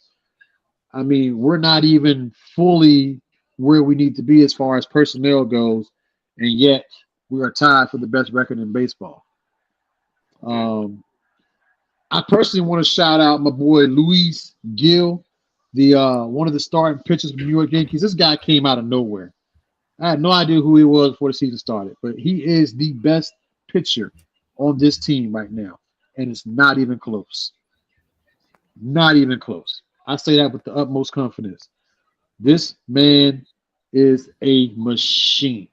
I mean, we're not even fully where we need to be as far as personnel goes, and yet we are tied for the best record in baseball. I personally want to shout out my boy Luis Gil, the one of the starting pitchers for the New York Yankees. This guy came out of nowhere. I had no idea who he was before the season started, but he is the best pitcher on this team right now, and it's not even close. Not even close. I say that with the utmost confidence. This man is a machine.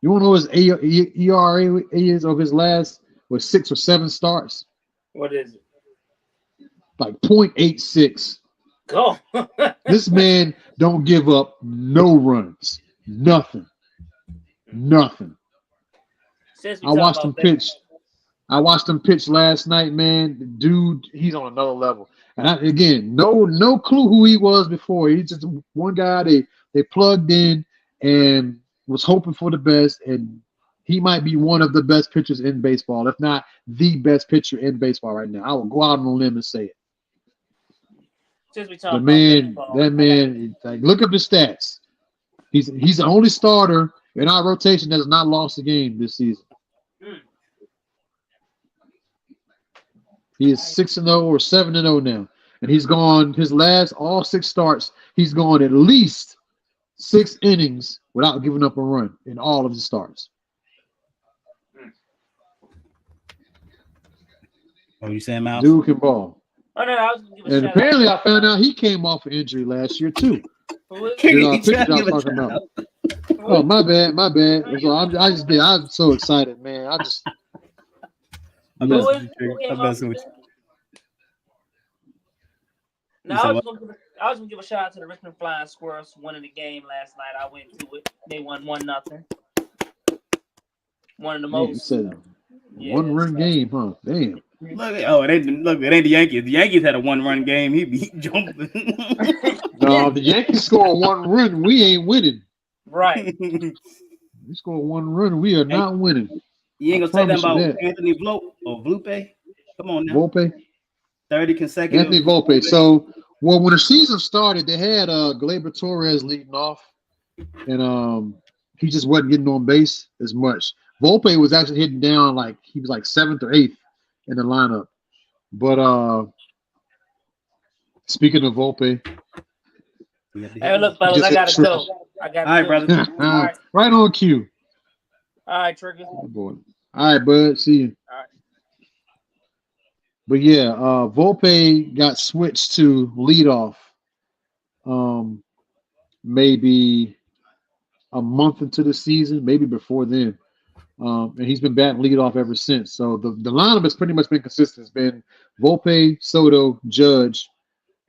You want to know what his ERA is of his last 6 or 7 starts? What is it? Like 0.86. Go. This man don't give up no runs. Nothing. I watched him pitch. I watched him pitch last night, man. The dude, he's on another level. And again, no clue who he was before. He's just one guy they plugged in and was hoping for the best. And he might be one of the best pitchers in baseball, if not the best pitcher in baseball right now. I will go out on a limb and say it. Since we talk baseball, that man, like, look up his stats. He's the only starter in our rotation that has not lost a game this season. He is 6-0 or 7-0 now, and he's gone his last all 6 starts. He's gone at least 6 innings without giving up a run in all of his starts. What were you saying, Mal? Dude can ball. Oh, no, I was gonna give a And shout apparently, out. I found out he came off an injury last year too. Trigger, Talking about. Oh, my bad. So I'm so excited, man. I'm messing with you. No, I was gonna give a shout out to the Richmond Flying Squirrels winning the game last night. I went to it. They won 1-0. One of the most. One-run game, huh? Damn. Look, it ain't the Yankees. The Yankees had a 1-run game. He jumping. No, the Yankees score 1 run, we ain't winning. Right. We score 1 run, we are not winning. You ain't gonna say that about Anthony Volpe? Come on now. Volpe? 30 consecutive. Anthony Volpe. So, when the season started, they had Gleyber Torres leading off, and he just wasn't getting on base as much. Volpe was actually hitting down like he was like 7th or 8th in the lineup. But speaking of Volpe, hey, look, fellas, I gotta go. All right, brother. All right. Right on cue. All right, Trigger. Oh, boy. All right, bud. See you. All right. But yeah, Volpe got switched to leadoff maybe a month into the season, maybe before then. And he's been batting leadoff ever since. So the lineup has pretty much been consistent. It's been Volpe, Soto, Judge.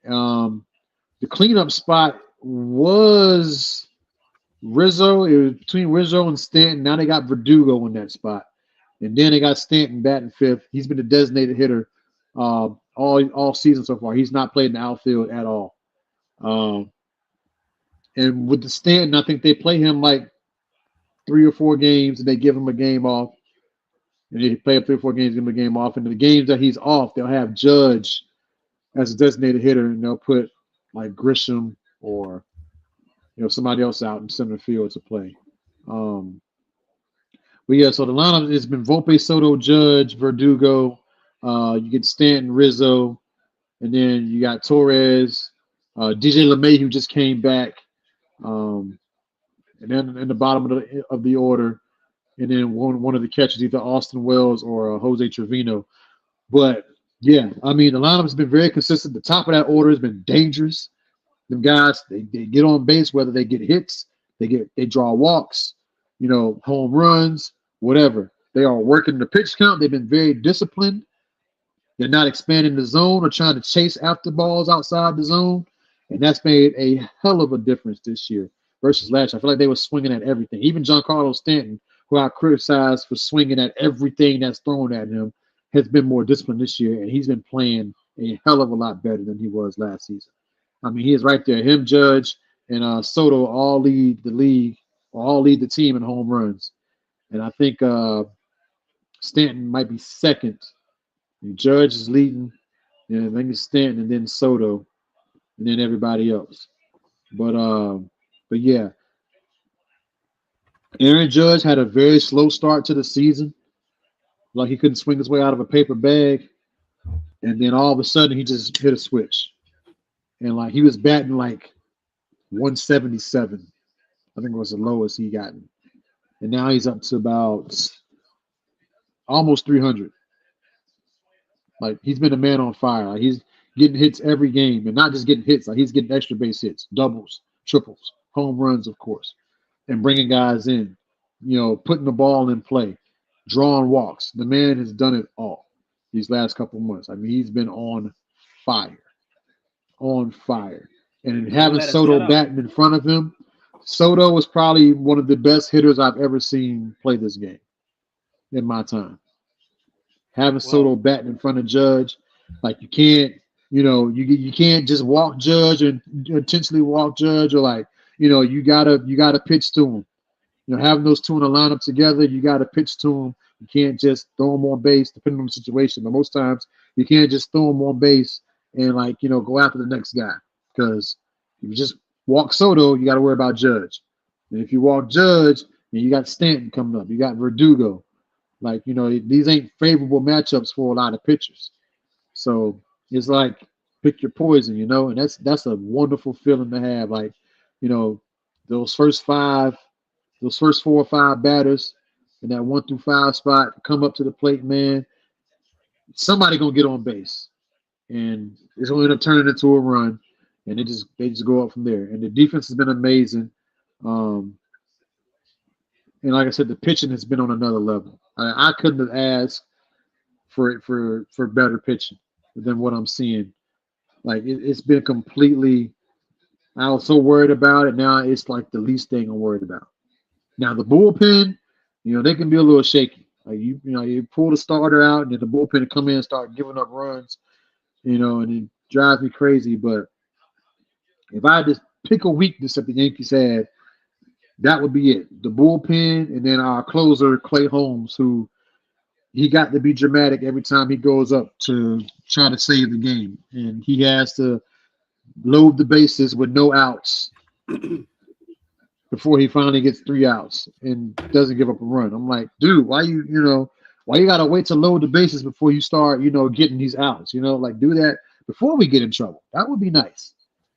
The cleanup spot was Rizzo. It was between Rizzo and Stanton. Now they got Verdugo in that spot. And then they got Stanton batting 5th. He's been a designated hitter all season so far. He's not played in the outfield at all. And with the Stanton, I think they play him like 3 or 4 games, and they give him a game off. And they play up 3 or 4 games, give him a game off. And the games that he's off, they'll have Judge as a designated hitter, and they'll put like Grisham or somebody else out in center field to play. But yeah, so the lineup has been Volpe, Soto, Judge, Verdugo. You get Stanton, Rizzo, and then you got Torres, DJ LeMay, who just came back, and then in the bottom of the order, and then one of the catchers, either Austin Wells or Jose Trevino. But yeah, I mean, the lineup has been very consistent. The top of that order has been dangerous. Them guys, they get on base, whether they get hits, they draw walks, home runs, whatever. They are working the pitch count. They've been very disciplined. They're not expanding the zone or trying to chase after balls outside the zone. And that's made a hell of a difference this year versus last year. I feel like they were swinging at everything. Even Giancarlo Stanton, who I criticized for swinging at everything that's thrown at him, has been more disciplined this year, and he's been playing a hell of a lot better than he was last season. I mean, he is right there. Him, Judge, and Soto all lead the league, all lead the team in home runs. And I think Stanton might be second. And Judge is leading, and I think it's Stanton, and then Soto, and then everybody else. But yeah, Aaron Judge had a very slow start to the season, like he couldn't swing his way out of a paper bag, and then all of a sudden he just hit a switch, and like he was batting like 177. I think it was the lowest he gotten, and now he's up to about almost 300. Like he's been a man on fire. Like he's getting hits every game, and not just getting hits. Like he's getting extra base hits, doubles, triples, home runs, of course, and bringing guys in. You know, putting the ball in play, drawing walks. The man has done it all these last couple of months. I mean, he's been fire, on fire. And having Soto batting in front of him, Soto was probably one of the best hitters I've ever seen play this game in my time. Having Soto batting in front of Judge, like you can't, you can't just walk Judge and intentionally walk Judge, or like, you gotta pitch to him. Having those two in a lineup together, you gotta pitch to them. You can't just throw them on base, depending on the situation. But most times, you can't just throw them on base and go after the next guy, because if you just walk Soto, you got to worry about Judge. And if you walk Judge, then you got Stanton coming up. You got Verdugo. Like, these ain't favorable matchups for a lot of pitchers. So it's like pick your poison, and that's a wonderful feeling to have. Like, those first 4 or 5 batters in that 1 through 5 spot come up to the plate, man. Somebody gonna get on base, and it's gonna end up turning into a run, and they just go up from there. And the defense has been amazing. And like I said, the pitching has been on another level. I couldn't have asked for better pitching than what I'm seeing. Like it's been completely. I was so worried about it. Now it's like the least thing I'm worried about. Now the bullpen, they can be a little shaky. Like you pull the starter out, and then the bullpen come in and start giving up runs, and it drives me crazy. But if I had to pick a weakness that the Yankees had, that would be it. The bullpen, and then our closer, Clay Holmes, who he got to be dramatic every time he goes up to try to save the game. And he has to load the bases with no outs before he finally gets 3 outs and doesn't give up a run. I'm like, dude, why you gotta wait to load the bases before you start, getting these outs? Like do that before we get in trouble. That would be nice.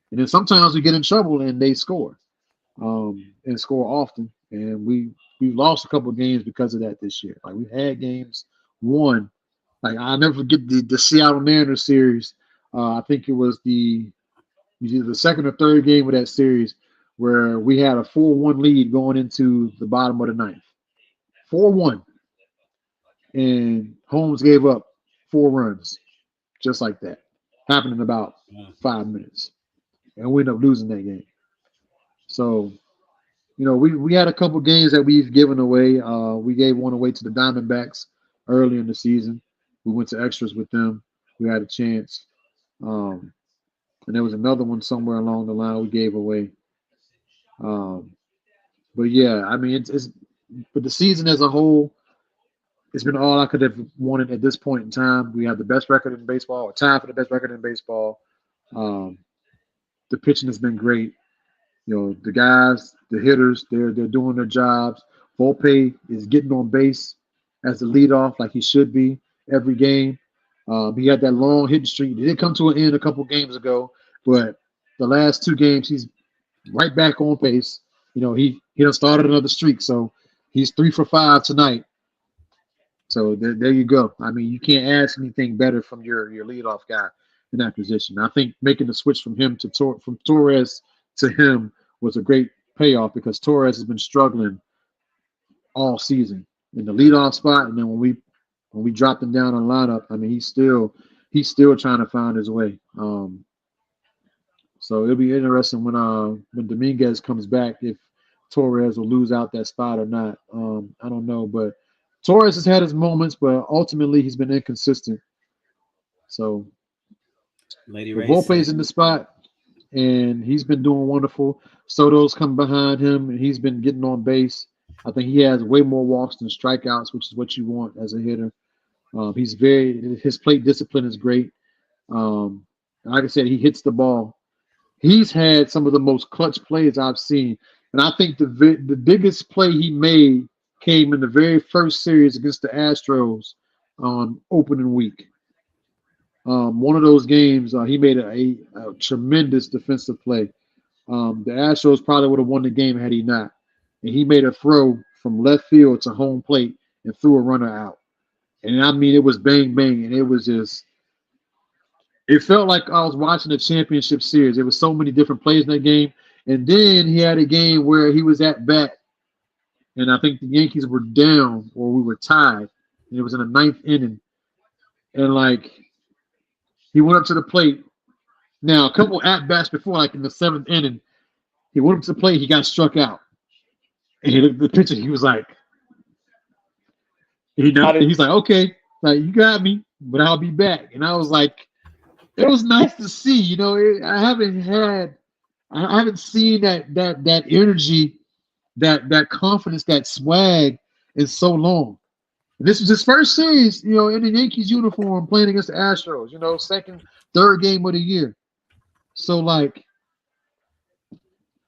And then sometimes we get in trouble and they score. And score often. And we've lost a couple of games because of that this year. Like we've had games won. Like I'll never forget the Seattle Mariners series. I think it was the second or third game of that series where we had a 4-1 lead going into the bottom of the ninth. 4-1. And Holmes gave up 4 runs just like that. Happened in about 5 minutes. And we ended up losing that game. So, we had a couple games that we've given away. We gave one away to the Diamondbacks early in the season. We went to extras with them. We had a chance. And there was another one somewhere along the line we gave away. But yeah, I mean, it's but the season as a whole, it's been all I could have wanted at this point in time. We have the best record in baseball, or tied for the best record in baseball. The pitching has been great. The guys, the hitters, they're doing their jobs. Volpe is getting on base as the leadoff like he should be every game. He had that long hitting streak. It did come to an end a couple games ago, but the last 2 games he's right back on pace. He done started another streak, so he's 3 for 5 tonight. So there you go. I mean, you can't ask anything better from your leadoff guy in that position. I think making the switch from him from Torres to him was a great payoff, because Torres has been struggling all season in the leadoff spot, and then when we dropped him down on lineup, I mean he's still trying to find his way. So it'll be interesting when Dominguez comes back, if Torres will lose out that spot or not. I don't know, but Torres has had his moments, but ultimately he's been inconsistent. So Lady But Reese. Volpe's in the spot, and he's been doing wonderful. Soto's come behind him, and he's been getting on base. I think he has way more walks than strikeouts, which is what you want as a hitter. His plate discipline is great. Like I said, he hits the ball. He's had some of the most clutch plays I've seen, and I think the biggest play he made came in the very first series against the Astros on opening week. One of those games, he made a tremendous defensive play. The Astros probably would have won the game had he not. And he made a throw from left field to home plate and threw a runner out. And I mean, it was bang, bang. And it was just, it felt like I was watching a championship series. There was so many different plays in that game. And then he had a game where he was at bat. And I think the Yankees were down or we were tied. And it was in the ninth inning. And like, he went up to the plate. Now, a couple at-bats before, like in the seventh inning, he went up to the plate, he got struck out. And he looked at the pitcher, he was like, he's like, okay, like you got me, but I'll be back. And I was like, it was nice to see, you know, I haven't seen that energy, that confidence, that swag in so long. And this was his first series, you know, in the Yankees uniform playing against the Astros, you know, third game of the year. So like,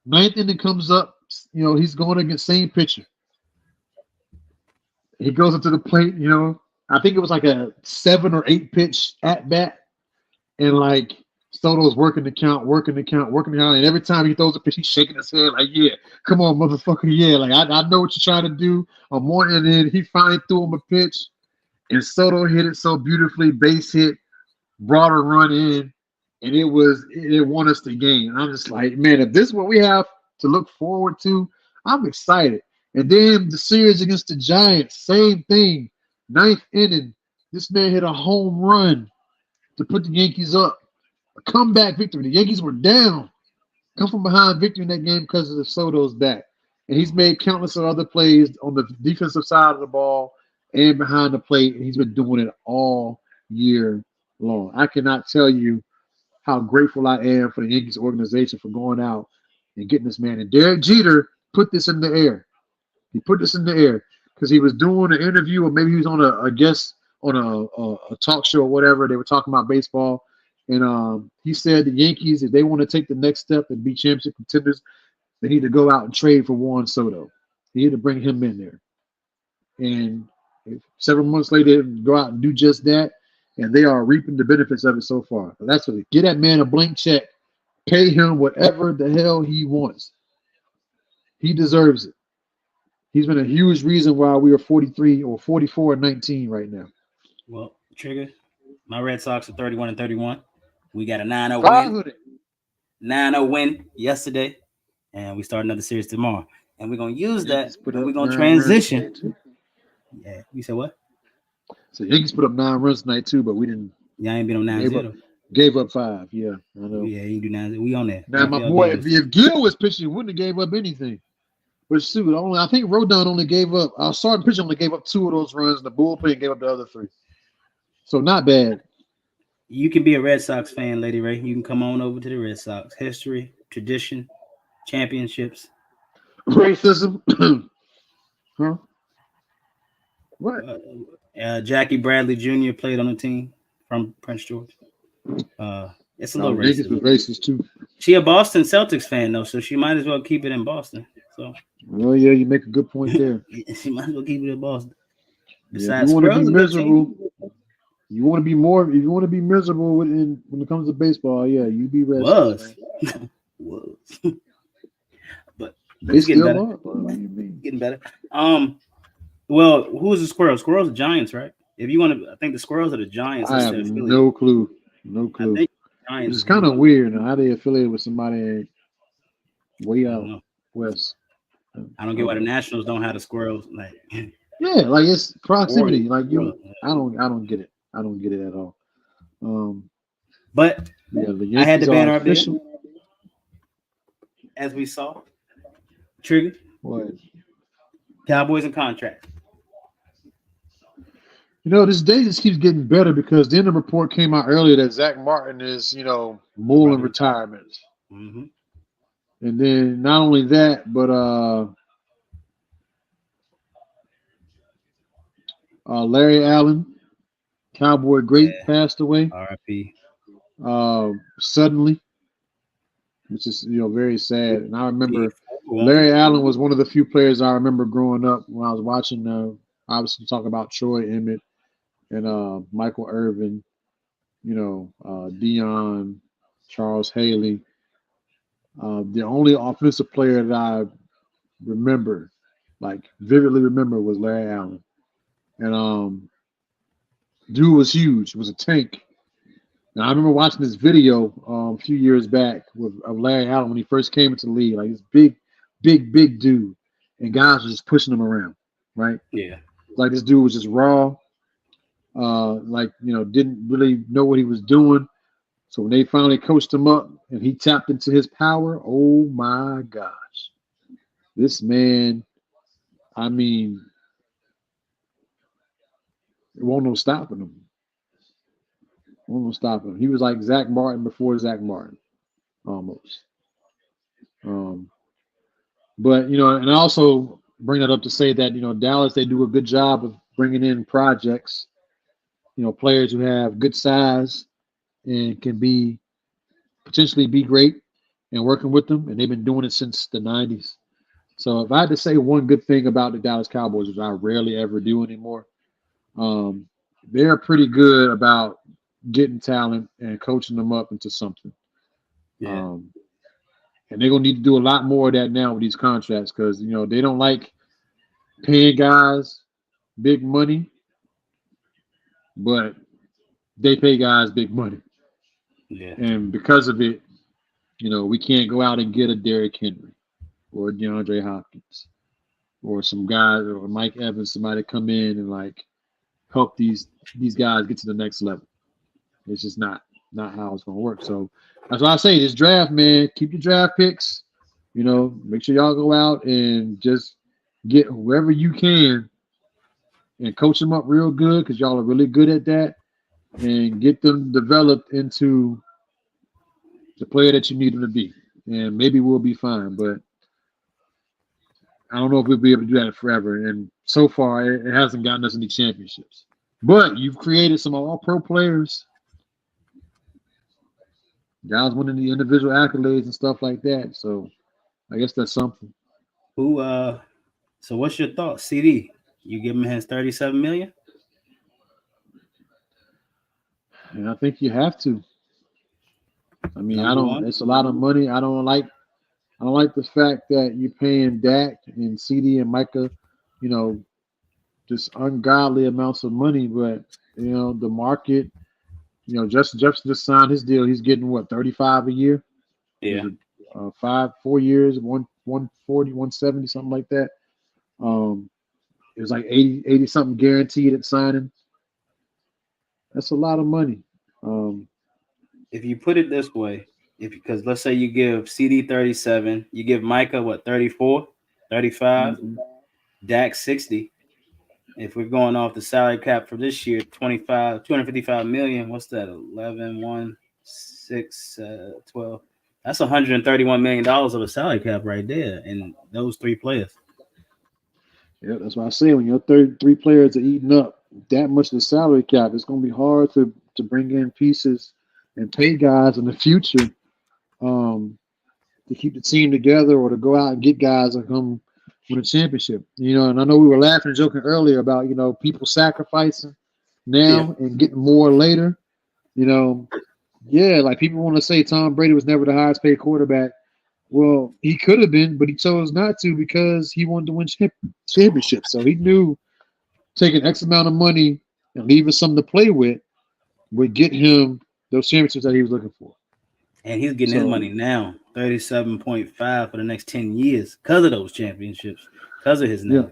ninth inning comes up, you know, he's going against same pitcher. He goes up to the plate, you know. I think it was like a 7 or 8 pitch at bat. And like Soto's working the count. And every time he throws a pitch, he's shaking his head like, yeah, come on, motherfucker. Yeah, like I know what you're trying to do. I'm on it. And then he finally threw him a pitch. And Soto hit it so beautifully, base hit, brought a run in. And it won us the game. And I'm just like, man, if this is what we have to look forward to, I'm excited. And then the series against the Giants, same thing. Ninth inning, this man hit a home run to put the Yankees up. A comeback victory. The Yankees were down. Come from behind victory in that game because of the Soto's back. And he's made countless of other plays on the defensive side of the ball and behind the plate. And he's been doing it all year long. I cannot tell you how grateful I am for the Yankees organization for going out and getting this man. And Derek Jeter put this in the air. He put this in the air because he was doing an interview, or maybe he was on a guest on a talk show or whatever. They were talking about baseball. And he said the Yankees, if they want to take the next step and be championship contenders, they need to go out and trade for Juan Soto. They need to bring him in there. And several months later, go out and do just that. And they are reaping the benefits of it so far. So that's what it. Get that man a blank check. Pay him whatever the hell he wants. He deserves it. He's been a huge reason why we are 43 or 44-19 right now. Well, Trigger, my Red Sox are 31-31. We got a 9-0 win. 9-0 win yesterday. And we start another series tomorrow. And we're going to use that. We're going to transition. Yeah. You said what? So Yankees put up 9 runs tonight too, but we didn't. Y'all ain't been on 9-0. Gave up 5. Yeah, I know. Yeah, you do 9. We on that. Now my boy, if Gil was pitching, he wouldn't have gave up anything. But shoot, I think Rodon only gave up. Our starting pitcher only gave up 2 of those runs. And the bullpen gave up the other 3. So not bad. You can be a Red Sox fan, Lady Ray. You can come on over to the Red Sox. History, tradition, championships. Racism. Huh? What? Jackie Bradley Jr. played on the team from Prince George. It's a little racist. Was racist too. She a Boston Celtics fan though, so she might as well keep it in Boston. So. Well, yeah, you make a good point there. She might as well keep it in Boston. Besides, you want to be miserable. You want to be more. If you want to be miserable when it comes to baseball, yeah, you be Red Sox. Was. But they still better. Are. What do you mean? Getting better. Well, who is the Squirrels? Squirrels are Giants, right? If you want to, I think the Squirrels are the Giants. I have no clue. No clue. I think Giants. It's kind of weird. How they affiliated with somebody way out west. I don't get why the Nationals don't have the Squirrels. Like, yeah, like it's proximity. Like I don't get it. I don't get it at all. But yeah, I had the banner up there, as we saw. Trigger. What? Cowboys and contract. This day just keeps getting better because then the report came out earlier that Zach Martin is, mulling retirement. Mm-hmm. And then not only that, but Larry Allen, Cowboy great, passed away R.I.P. suddenly, which is very sad. And I remember Yeah. Larry Allen was one of the few players I remember growing up when I was watching. Obviously, talk about Troy Emmett and Michael Irvin, Dion, Charles Haley. The only offensive player that I remember, like vividly remember, was Larry Allen. And dude was huge. It was a tank. And I remember watching this video a few years back of Larry Allen when he first came into the league. Like this big dude, and guys were just pushing him around, right? Yeah. Like this dude was just raw. Didn't really know what he was doing. So when they finally coached him up and he tapped into his power, oh my gosh, this man, I mean, it won't no stopping him. Won't no stopping him. He was like Zach Martin before Zach Martin, almost. But and I also bring that up to say that Dallas, they do a good job of bringing in projects, players who have good size and can potentially be great, and working with them, and they've been doing it since the 90s. So if I had to say one good thing about the Dallas Cowboys, which I rarely ever do anymore, they're pretty good about getting talent and coaching them up into something. Yeah. And they're gonna need to do a lot more of that now with these contracts because they don't like paying guys big money, but they pay guys big money. Yeah. And because of it, we can't go out and get a Derrick Henry or DeAndre Hopkins or some guys or Mike Evans, somebody come in and like help these guys get to the next level. It's just not how it's gonna work. So that's why I say this draft, man, keep your draft picks. Make sure y'all go out and just get whoever you can and coach them up real good because y'all are really good at that, and get them developed into the player that you need them to be. And maybe we'll be fine, but I don't know if we'll be able to do that forever. And so far, it hasn't gotten us any championships. But you've created some all-pro players. Guys winning the individual accolades and stuff like that. So I guess that's something. So what's your thought? CD, you give him his $37 million? And I think you have to. I mean, Number one? it's a lot of money. I don't like the fact that you're paying Dak and CD and Micah, just ungodly amounts of money. But the market, Justin Jefferson just signed his deal. He's getting what, 35 a year? Yeah. 4 years, 140, 170, something like that. It was like 80 something guaranteed at signing. That's a lot of money. If you put it this way, because let's say you give CD 37, you give Micah what, 34, 35, Dak 60. If we're going off the salary cap for this year, 255 million, what's that? 11, 1, 6, 12. That's $131 million of a salary cap right there in those three players. Yeah, that's why I say when your 33 players are eating up that much of the salary cap, it's going to be hard to bring in pieces and pay guys in the future to keep the team together or to go out and get guys that come win a championship. And I know we were laughing and joking earlier about, people sacrificing now and getting more later. Like people want to say Tom Brady was never the highest paid quarterback. Well, he could have been, but he chose not to because he wanted to win championships. So he knew taking X amount of money and leaving something to play with would get him those championships that he was looking for. And he's getting his money now, 37.5 for the next 10 years because of those championships, because of his name.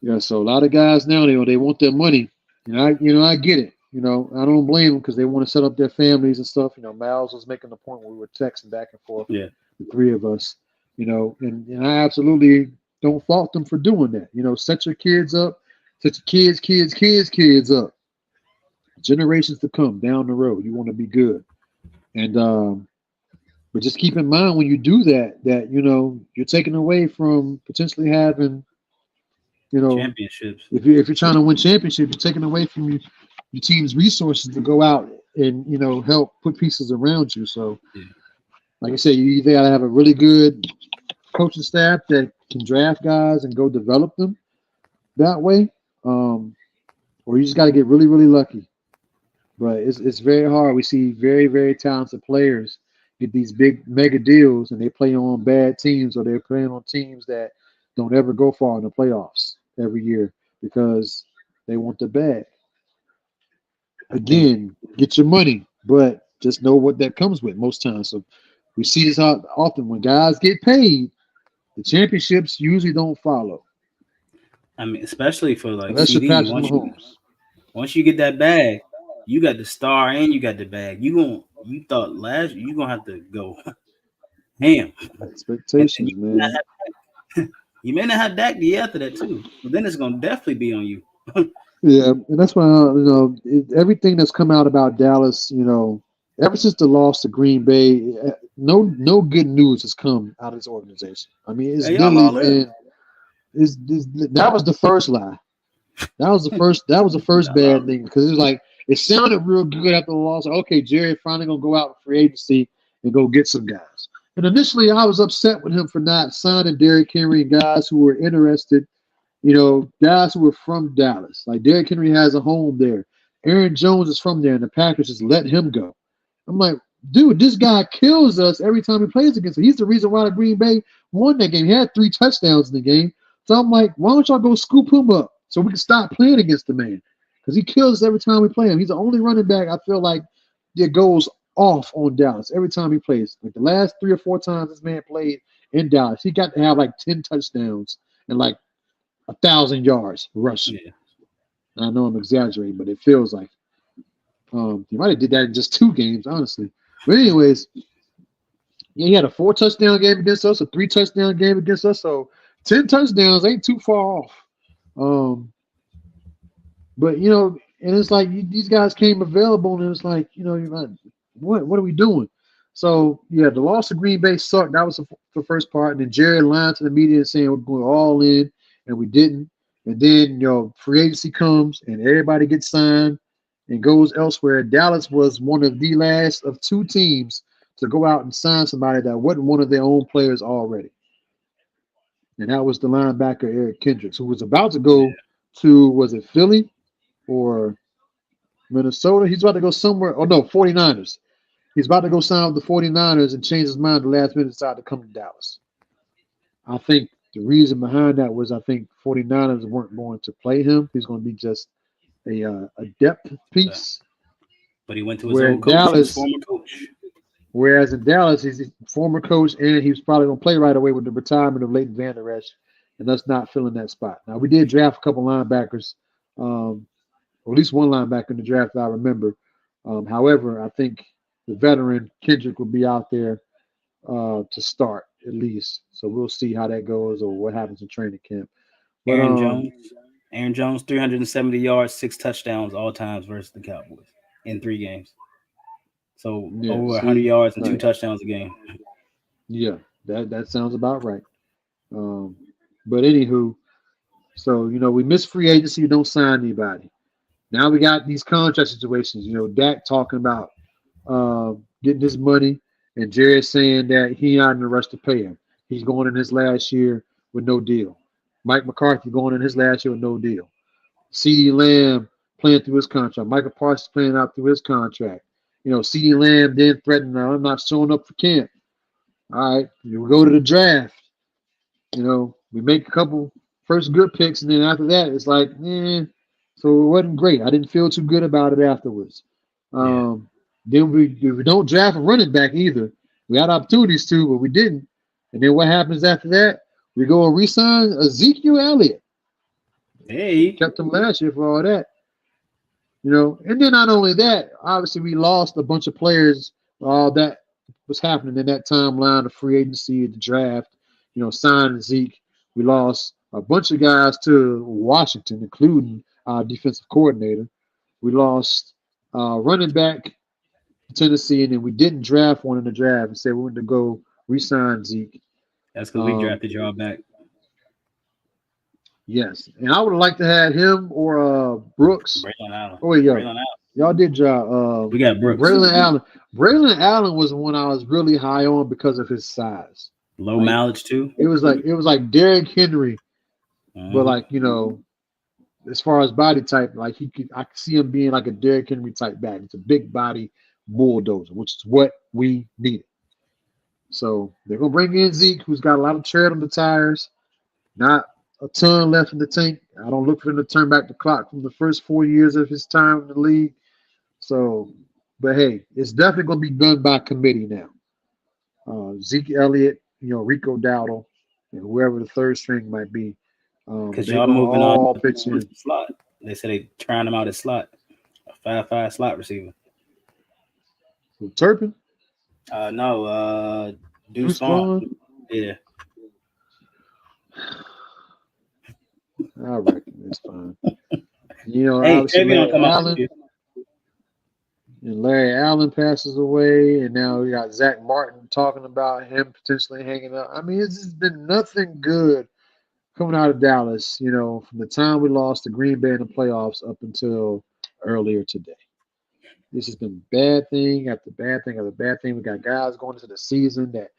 Yeah. So a lot of guys now, they want their money. And I get it. I don't blame them because they want to set up their families and stuff. Miles was making the point where we were texting back and forth. Yeah. The three of us, and I absolutely don't fault them for doing that. Set your kids up Set your kids up. Generations to come down the road. You want to be good. And but just keep in mind when you do that, you're taking away from potentially having, Championships. if you're trying to win championships, you're taking away from your team's resources to go out and help put pieces around you. So, like I said, you either got to have a really good coaching staff that can draft guys and go develop them that way, or you just got to get really, really lucky. But it's very hard. We see very, very talented players get these big mega deals, and they play on bad teams, or they're playing on teams that don't ever go far in the playoffs every year because they want the bag. Again, get your money, but just know what that comes with most times. So we see this often when guys get paid, the championships usually don't follow. I mean, especially for like Unless you're CD. Patrick Mahomes. Once you get that bag, you got the star and you got the bag. You thought last year you're gonna have to go ham. Expectations, man. You may not have Dak the year after that too, but then it's gonna definitely be on you. Yeah, and that's why everything that's come out about Dallas, ever since the loss to Green Bay, no good news has come out of this organization. I mean, it's literally been that was the first lie. That was the first bad thing, because it was like it sounded real good after the loss. Like, okay, Jerry finally gonna go out in free agency and go get some guys. And initially, I was upset with him for not signing Derrick Henry and guys who were interested. Guys who were from Dallas. Like Derrick Henry has a home there. Aaron Jones is from there, and the Packers just let him go. I'm like, dude, this guy kills us every time he plays against us. He's the reason why the Green Bay won that game. He had 3 touchdowns in the game. So I'm like, why don't y'all go scoop him up so we can stop playing against the man? Because he kills us every time we play him. He's the only running back I feel like that goes off on Dallas every time he plays. Like the last 3 or 4 times this man played in Dallas, he got to have like 10 touchdowns and like 1,000 yards rushing. Yeah. I know I'm exaggerating, but it feels like he might have did that in just 2 games, honestly. But anyways, he had a 4 touchdown game against us, a 3 touchdown game against us. So 10 touchdowns ain't too far off. But and it's like these guys came available, and it's like you're like, what are we doing? So yeah, the loss of Green Bay sucked. That was the first part, and then Jerry lied to the media saying we're going all in. And we didn't. And then, free agency comes and everybody gets signed and goes elsewhere. Dallas was one of the last of 2 teams to go out and sign somebody that wasn't one of their own players already. And that was the linebacker, Eric Kendricks, who was about to go to, was it Philly or Minnesota? He's about to go somewhere. Oh, no, 49ers. He's about to go sign with the 49ers and change his mind at the last minute, decided to come to Dallas. I think the reason behind that was I think 49ers weren't going to play him. He's going to be just a depth piece. But he went to his old coach, his former coach. Whereas in Dallas, he's a former coach, and he was probably going to play right away with the retirement of Leighton Vander Esch, and us not filling that spot. Now, we did draft a couple linebackers, or at least one linebacker in the draft I remember. However, I think the veteran Kendrick will be out there to start at least. So we'll see how that goes or what happens in training camp. But, Aaron Jones, 370 yards, 6 touchdowns all times versus the Cowboys in 3 games. So over 100 yards and 2 touchdowns a game. Yeah, that sounds about right. But anywho, so we miss free agency, don't sign anybody. Now we got these contract situations. Dak talking about getting his money, and Jerry saying that he not in a rush to pay him. He's going in his last year with no deal. Mike McCarthy going in his last year with no deal. CeeDee Lamb playing through his contract. Michael Parsons playing out through his contract. CeeDee Lamb then threatening, I'm not showing up for camp. All right, we go to the draft. We make a couple first good picks, and then after that, it's like, so it wasn't great. I didn't feel too good about it afterwards. Then we don't draft a running back either. We had opportunities to, but we didn't. And then what happens after that? We go and re-sign Ezekiel Elliott. Hey. Kept him last year for all that. And then not only that, obviously we lost a bunch of players. All that was happening in that timeline of free agency, the draft, signing Zeke. We lost a bunch of guys to Washington, including our defensive coordinator. We lost running back to Tennessee, and then we didn't draft one in the draft. Instead, we went to go re-sign Zeke. That's because we drafted y'all back. Yes, and I would have liked to have him or Brooks. Braylon Allen. Oh yeah, Braylon Allen. y'all did draft. We got Brooks. Braylon Allen. Braylon Allen was the one I was really high on because of his size. Low mileage too. It was like Derrick Henry, but like, you know, as far as body type, like I could see him being like a Derrick Henry type back. It's a big body bulldozer, which is what we needed. So they're gonna bring in Zeke, who's got a lot of tread on the tires, not a ton left in the tank. I don't look for him to turn back the clock from the first 4 years of his time in the league. So, but hey, it's definitely gonna be done by committee now. Zeke Elliott, you know, Rico Dowdle, and whoever the third string might be. Because y'all moving on pitch in. Slot. They said they trying him out at slot, a 5'5" slot receiver. Turpin? No, Deuce Vaughn. Yeah. I reckon it's fine. You know, hey, obviously Larry Allen passes away, and now we got Zach Martin talking about him potentially hanging up. I mean, it's just been nothing good coming out of Dallas, you know, from the time we lost to Green Bay in the playoffs up until earlier today. This has been bad thing after bad thing after bad thing. We got guys going into the season that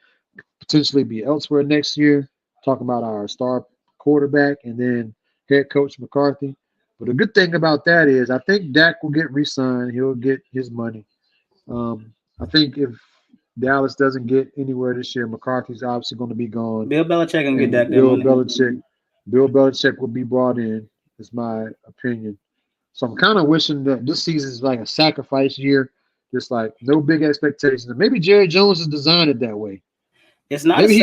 potentially be elsewhere next year, talking about our star quarterback and then head coach McCarthy. But the good thing about that is I think Dak will get re-signed. He'll get his money. I think if Dallas doesn't get anywhere this year, McCarthy's obviously going to be gone. Bill Belichick can get that Bill money. Bill Belichick will be brought in, is my opinion. So I'm kind of wishing that this season is like a sacrifice year, just like no big expectations. And maybe Jerry Jones has designed it that way. It's not. Maybe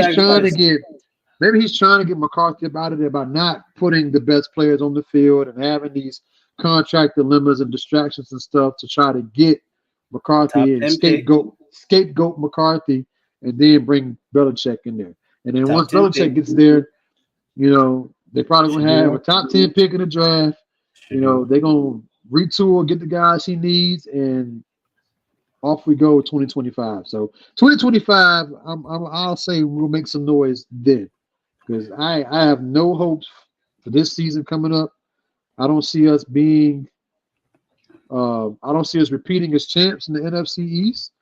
he's trying to get McCarthy about it, about not putting the best players on the field and having these contract dilemmas and distractions and stuff to try to get McCarthy and scapegoat McCarthy, and then bring Belichick in there. And then once Belichick gets there, you know, they probably gonna have a top 10 pick in the draft. You know, they're gonna retool, get the guys he needs, and off we go 2025. So 2025, I'll say we'll make some noise then, because I have no hopes for this season coming up. I don't see us being I don't see us repeating as champs in the NFC East.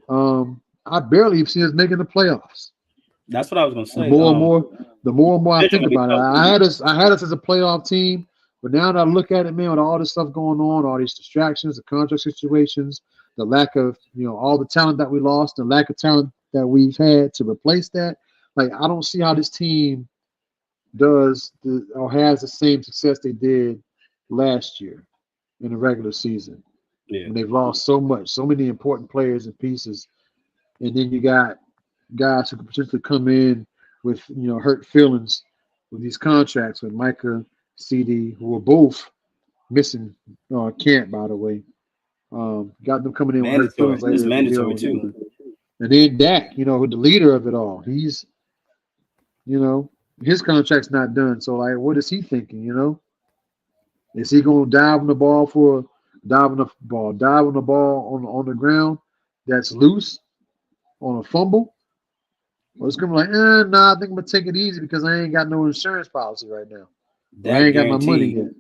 I barely see us making the playoffs. That's what I was gonna say. The more and more I think about it, I had us as a playoff team, but now that I look at it, man, with all this stuff going on, all these distractions, the contract situations, the lack of, you know, all the talent that we lost, the lack of talent that we've had to replace that, like, I don't see how this team has the same success they did last year in the regular season. Yeah. And they've lost so many important players and pieces. And then you got guys who could potentially come in with, you know, hurt feelings with these contracts with Micah, CD, who are both missing camp, by the way. Got them coming in with hurt feelings later. It's mandatory too. And then Dak, you know, the leader of it all. He's, you know, his contract's not done. So, like, what is he thinking, you know? Is he going to dive on the ball on the ground that's loose on a fumble? Or it's going to be like, nah, I think I'm going to take it easy because I ain't got no insurance policy right now. I ain't got my money yet.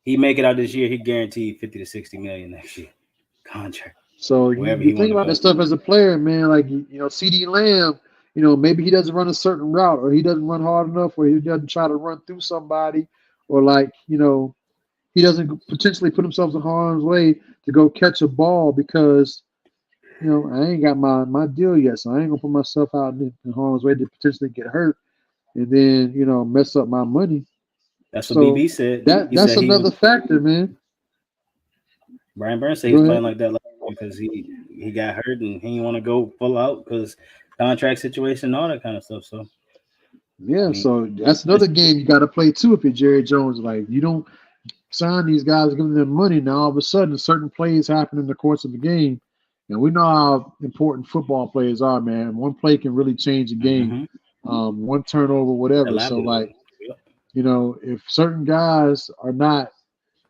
He make it out this year, he guaranteed 50 to 60 million next year. Contract. So you think about that stuff as a player, man, like, you know, CD Lamb, you know, maybe he doesn't run a certain route, or he doesn't run hard enough, or he doesn't try to run through somebody, or, like, you know, he doesn't potentially put himself in harm's way to go catch a ball because, you know, I ain't got my deal yet, so I ain't gonna put myself out in harm's way to potentially get hurt and then, you know, mess up my money. That's what BB said. That's another factor, man. Brian Burns said he was playing like that because he got hurt and he didn't want to go full out because contract situation and all that kind of stuff. So yeah, so that's another game you got to play too if you're Jerry Jones. Like, you don't sign these guys, giving them money. Now all of a sudden, certain plays happen in the course of the game, and we know how important football players are, man. One play can really change a game. One turnover, whatever. So, like, if certain guys are not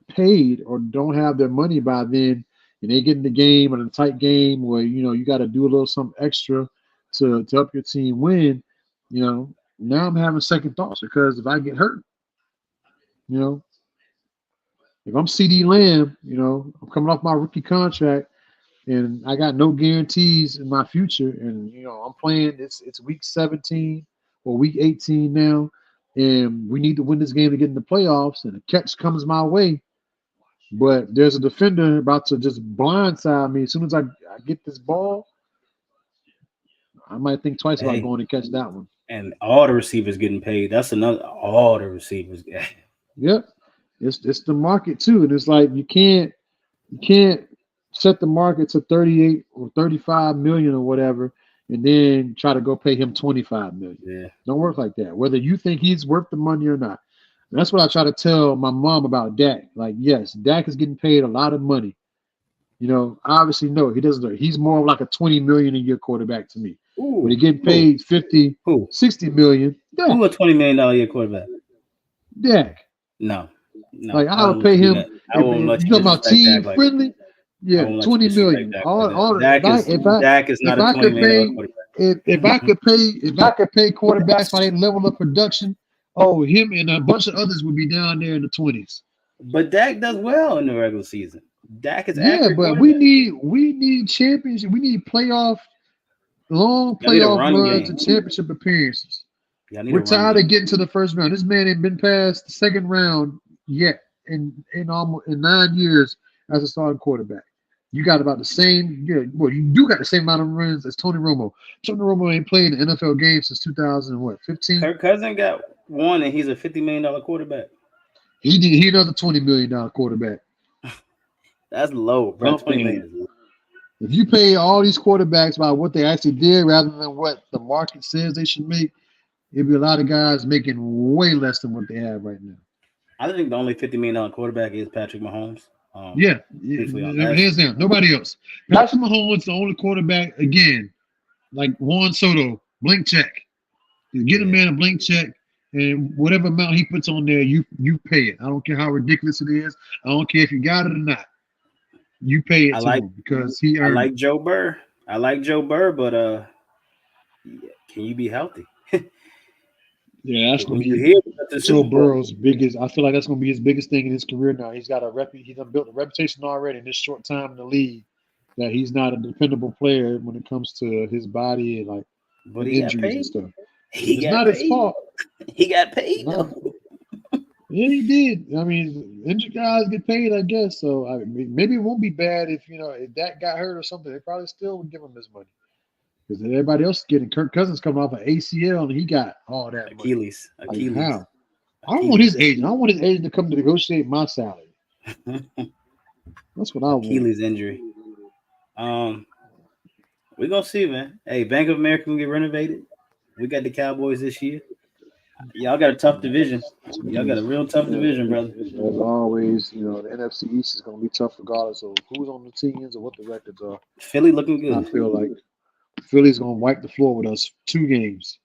paid or don't have their money by then, and they get in the game or in a tight game where you got to do a little something extra to help your team win, now I'm having second thoughts because if I get hurt, you know, if I'm CD Lamb, I'm coming off my rookie contract and I got no guarantees in my future, and I'm playing. It's week 17 or week 18 now, and we need to win this game to get in the playoffs. And a catch comes my way, but there's a defender about to just blindside me. As soon as I get this ball, I might think twice about going to catch that one. And all the receivers getting paid. That's another. All the receivers. Yep, it's the market too, and it's like you can't set the market to 38 or 35 million or whatever, and then try to go pay him 25 million. Yeah, don't work like that. Whether you think he's worth the money or not. And that's what I try to tell my mom about Dak. Like, yes, Dak is getting paid a lot of money. Obviously, no, he doesn't. He's more like a 20 million a year quarterback to me. When he getting paid 50, 60 million. Dak. Who a $20 million a year quarterback? Dak. No. Like I would pay him. You talking about team friendly? Yeah, 20 million. Dak is not a $20 million quarterback. If I could pay quarterbacks by their level of production, him and a bunch of others would be down there in the 20s. But Dak does well in the regular season. Dak is but we need championship. We need long playoff runs and championship appearances. We're tired of getting to the first round. This man ain't been past the second round yet in 9 years as a starting quarterback. You got about the same. You do got the same amount of runs as Tony Romo. Tony Romo ain't played an NFL game since 2015. Kirk Cousins got one, and he's a $50 million quarterback. He another $20 million quarterback. That's low, bro. $20 million is low. If you pay all these quarterbacks by what they actually did rather than what the market says they should make, it'd be a lot of guys making way less than what they have right now. I think the only $50 million quarterback is Patrick Mahomes. Hands down. Nobody else. Patrick Mahomes is the only quarterback, again, like Juan Soto, blank check. You get a man a blank check, and whatever amount he puts on there, you pay it. I don't care how ridiculous it is. I don't care if you got it or not. You pay it to him because he earned. I like Joe Burr. But can you be healthy? Yeah, that's gonna be Joe Burrow's biggest. I feel like that's gonna be his biggest thing in his career now. He's got he's built a reputation already in this short time in the league that he's not a dependable player when it comes to his body and injuries and stuff. It's not his fault. He got paid. Yeah, he did. I mean, injured guys get paid, I guess. So maybe it won't be bad if Dak got hurt or something. They probably still would give him this money. Because everybody else is getting Kirk Cousins coming off an ACL and he got all that Achilles. Money. How? I don't want his agent. I want his agent to come to negotiate my salary. That's what I want. Achilles injury. We're gonna see, man. Hey, Bank of America will get renovated. We got the Cowboys this year. Y'all got a tough division. Y'all got a real tough division, brother. As always, the NFC East is going to be tough regardless of who's on the teams or what the records are. Philly looking good. I feel like Philly's going to wipe the floor with us 2 games.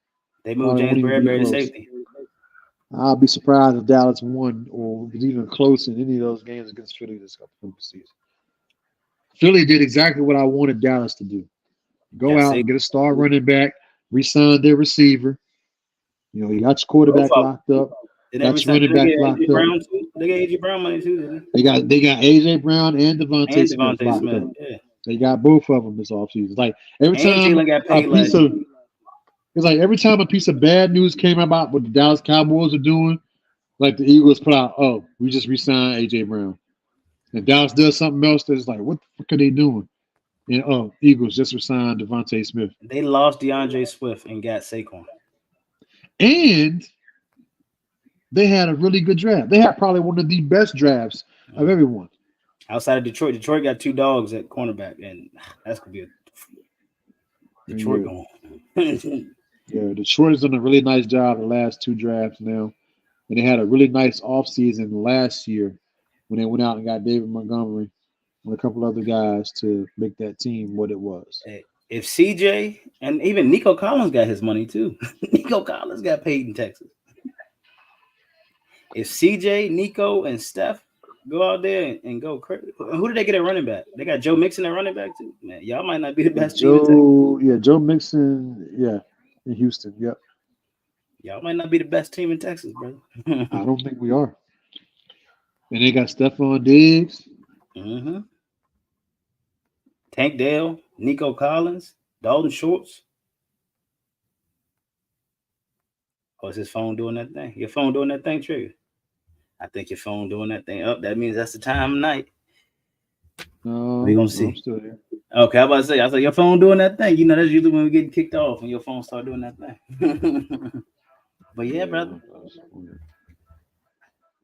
They moved James Bradbury to safety. I'll be surprised if Dallas won or was even close in any of those games against Philly this upcoming season. Philly did exactly what I wanted Dallas to do. Go out and get a star running back, re-sign their receiver. You got your quarterback locked up. Got your running back locked up. They got AJ Brown money too, didn't they? They got AJ Brown and Devontae Smith locked up. Yeah. They got both of them this offseason. Like every time every time a piece of bad news came about what the Dallas Cowboys are doing, like the Eagles put out, we just re-signed AJ Brown. And Dallas does something else that's like, what the fuck are they doing? And Eagles just re-signed Devontae Smith. They lost DeAndre Swift and got Saquon. And they had a really good draft. They had probably one of the best drafts of everyone. Outside of Detroit. Detroit got 2 dogs at cornerback, and that's going to be a Detroit going. Yeah, Detroit has done a really nice job the last 2 drafts now. And they had a really nice offseason last year when they went out and got David Montgomery and a couple other guys to make that team what it was. Hey. If CJ and even Nico Collins got his money too. Nico Collins got paid in Texas. If CJ, Nico, and Steph go out there and go crazy, who did they get at running back? They got Joe Mixon at running back too. Man, y'all might not be the best team in Texas. Joe Mixon, in Houston. Yep. Y'all might not be the best team in Texas, brother. I don't think we are. And they got Stephon Diggs. Mm-hmm. Tank Dell, Nico Collins, Dalton Schultz. Oh, is his phone doing that thing? Your phone doing that thing, Trigger? I think your phone doing that thing. Oh, that means that's the time of night. We're going to see. I'm still here. Okay, I was about to say, I said, your phone doing that thing. You know, that's usually when we get kicked off, when your phone start doing that thing. But yeah, brother.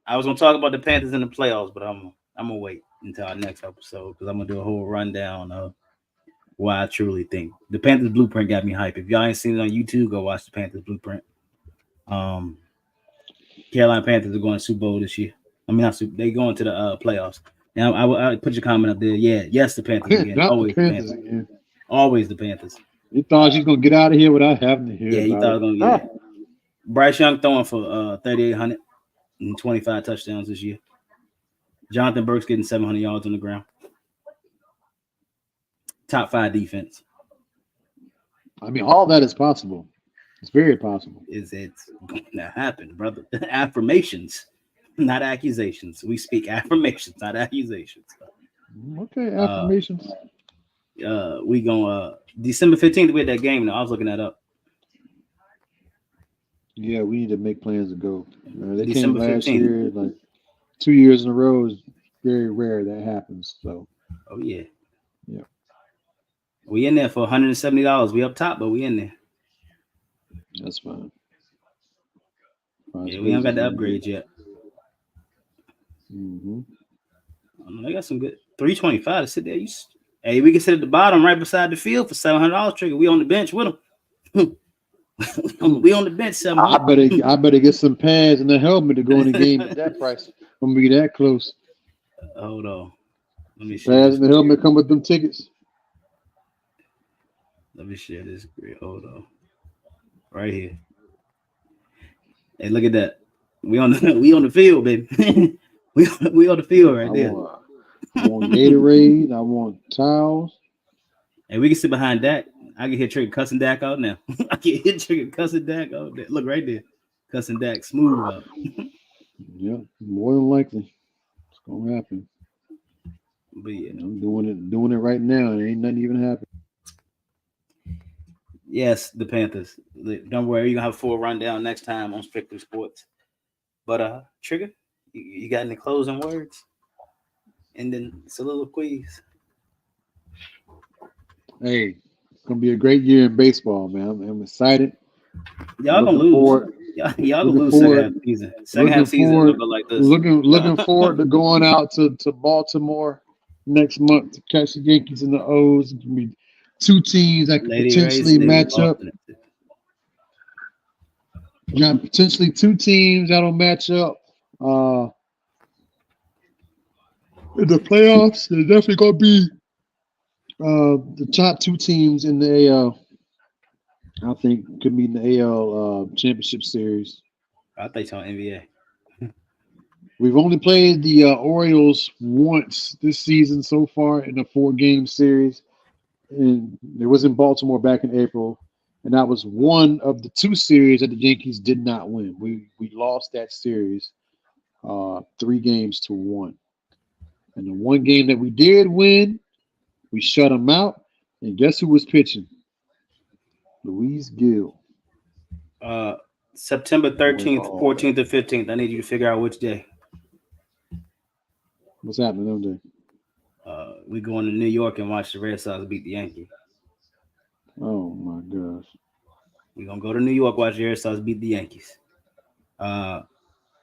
I was going to talk about the Panthers in the playoffs, but I'm going to wait until our next episode because I'm going to do a whole rundown of why I truly think. The Panthers Blueprint got me hype. If y'all ain't seen it on YouTube, go watch the Panthers Blueprint. Carolina Panthers are going to Super Bowl this year. I mean, not Super. They going to the playoffs. Now, I put your comment up there. Yeah, yes, the Panthers again. Always the Panthers again. Always the Panthers. You thought you was gonna get out of here without having to hear. Yeah, you thought I was gonna get it. Bryce Young throwing for 3,800 and 25 touchdowns this year. Jonathan Burks getting 700 yards on the ground. Top 5 defense. I mean, all that is possible. It's very possible. Is it going to happen, brother? Affirmations, not accusations. We speak affirmations, not accusations. Okay, affirmations. We going December 15th. We had that game. Now I was looking that up. Yeah, we need to make plans to go. They December came last 15th. year, like 2 years in a row. Is very rare that happens. So. Oh yeah. Yeah. We in there for $170. We up top, but we in there. That's fine. Yeah, we haven't got the upgrades yet. Mm-hmm. They got some good 325 to sit there. Hey, we can sit at the bottom right beside the field for $700. Trigger. We on the bench with them. We on the bench. $700. I better get some pads and a helmet to go in the game at that price. I'm gonna be that close. Hold on. Let me pads and the helmet come with them tickets. Let me share this. Hold on. Right here. Hey, look at that. We on the field, baby. we on the field right there. I want Gatorade. I want towels. And we can sit behind Dak. I can hear Trigger cussing Dak out now. I can hear Trigger cussing Dak out there. Look right there. Cussing Dak smooth up. Yeah, more than likely. It's gonna happen. But yeah. I'm doing it right now. It ain't nothing even happening. Yes, the Panthers. Don't worry, you're gonna have a full rundown next time on Strictly Sports. But Trigger, you got any closing words? And then soliloquies. Hey, it's gonna be a great year in baseball, man. I'm excited. Y'all gonna lose. Y'all gonna lose second half season. Second half season look like this. Looking forward to going out to Baltimore next month to catch the Yankees and the O's. It's gonna be 2 teams that could potentially match up. You got potentially 2 teams that'll match up. In the playoffs, there's definitely gonna be the top 2 teams in the AL. I think could be in the AL championship series. I think it's on NBA. We've only played the Orioles once this season so far in a 4-game series, and it was in Baltimore back in April, and that was one of the 2 series that the Yankees did not win. We lost that series 3-1, and the 1 game that we did win, we shut them out, and guess who was pitching? Luis Gill. September 13th, 14th, and 15th. I need you to figure out which day. What's happening that day? We going to New York and watch the Red Sox beat the Yankees. Oh my gosh. We're gonna go to New York, watch the Red Sox beat the Yankees.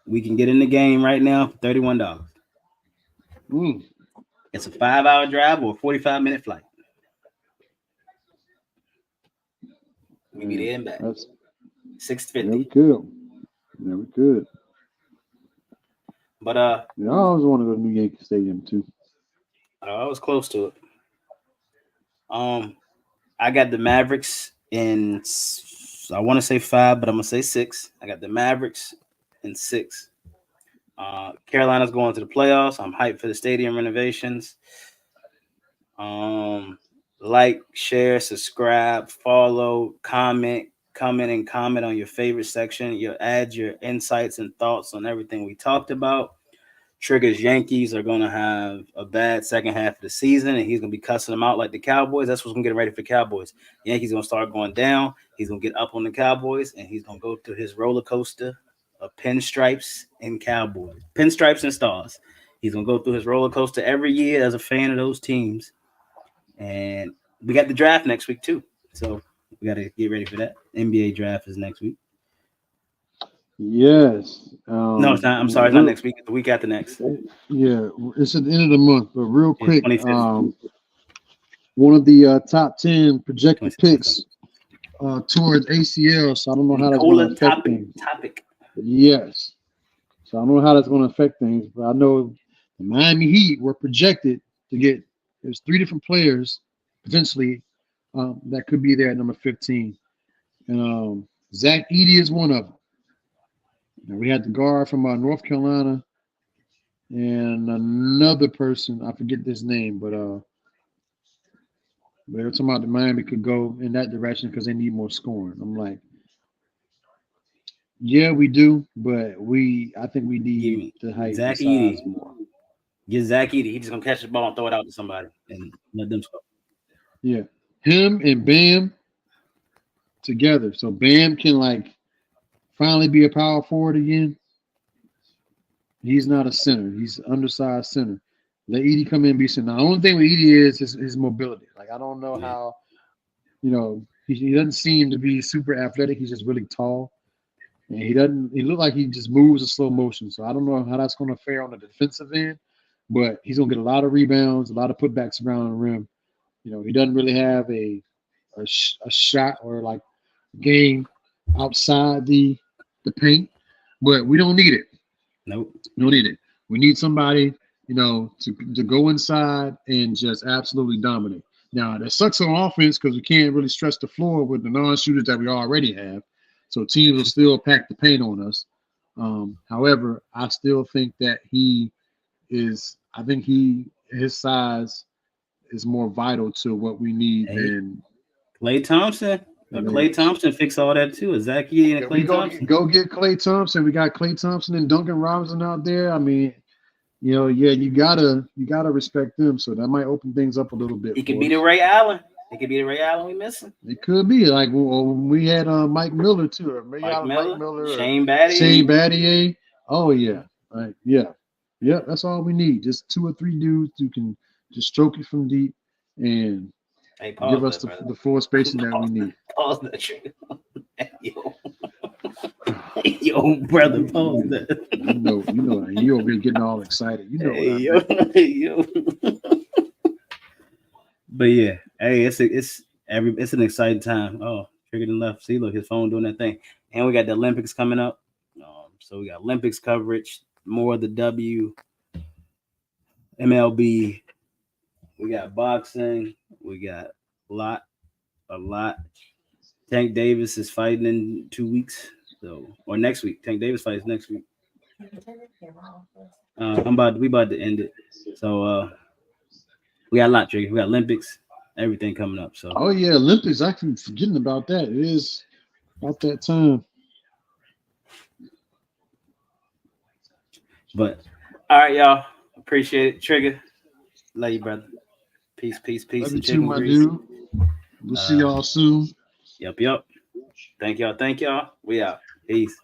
We can get in the game right now for $31. It's a 5-hour drive or a 45-minute flight. We be there and back. That's $650. Yeah, we could. But I always want to go to New Yankee Stadium too. I was close to it. I got the Mavericks in, I want to say 5, but I'm gonna say 6. I got the Mavericks in 6. Carolina's going to the playoffs. I'm hyped for the stadium renovations. Like, share, subscribe, follow, comment on your favorite section. You'll add your insights and thoughts on everything we talked about. Trigger's Yankees are going to have a bad second half of the season, and he's going to be cussing them out like the Cowboys. That's what's going to get ready for Cowboys. Yankees going to start going down. He's going to get up on the Cowboys, and he's going to go through his roller coaster of pinstripes and Cowboys. Pinstripes and stars. He's going to go through his roller coaster every year as a fan of those teams. And we got the draft next week, too. So we got to get ready for that. NBA draft is next week. Yes. No, it's not. I'm sorry. It's not next week. It's the week after next. Yeah, it's at the end of the month. But real quick, 25th. One of the top 10 projected picks towards ACL. So I don't know how that's going to affect things. Yes. So I don't know how that's going to affect things. But I know the Miami Heat were projected to get. There's 3 different players potentially that could be there at number 15, and Zach Edey is one of them. Now, we had the guard from North Carolina and another person, I forget this name, but they're talking about the Miami could go in that direction because they need more scoring. I'm like, yeah, we do, but I think we need to heighten Zach the Edey size more. Get Zach Edey. He's just gonna catch the ball and throw it out to somebody and let them score. Yeah, him and Bam together, so Bam can finally be a power forward again. He's not a center. He's an undersized center. Let Edey come in and be center. Now, the only thing with Edey is his mobility. I don't know how, he doesn't seem to be super athletic. He's just really tall. And he look like he just moves in slow motion. So I don't know how that's going to fare on the defensive end, but he's going to get a lot of rebounds, a lot of putbacks around the rim. He doesn't really have a shot or game outside the paint, but we don't need it. Nope. We don't need it. We need somebody, to go inside and just absolutely dominate. Now, that sucks on offense because we can't really stretch the floor with the non-shooters that we already have. So teams will still pack the paint on us. However, I still think that his size is more vital to what we need than Klay Thompson. Klay Thompson fix all that too. Zach Edey and Klay Thompson. Go get Klay Thompson. We got Klay Thompson and Duncan Robinson out there. I mean, you gotta respect them. So that might open things up a little bit. He could be the Ray Allen. It could be the Ray Allen we missing. It could be when we had Mike Miller too. Or Mike Miller, Shane Battier. Oh yeah, yeah. That's all we need. Just 2 or 3 dudes who can just stroke it from deep and give us the floor spacing that we need. Pause that shit. Yo, brother, pause that. You over here getting all excited. Yo. But yeah, hey, it's an exciting time. Oh, Trigger and left. See, look, his phone doing that thing. And we got the Olympics coming up. So we got Olympics coverage, more of the MLB. We got boxing. We got a lot. Tank Davis is fighting in 2 weeks. Or next week. Tank Davis fights next week. We about to end it. So we got a lot, Trigger. We got Olympics, everything coming up. So oh yeah, Olympics. I keep forgetting about that. It is about that time. But all right, y'all. Appreciate it. Trigger. Love you, brother. Peace. Love you too, my dude. We'll see y'all soon. Yep. Thank y'all. We out. Peace.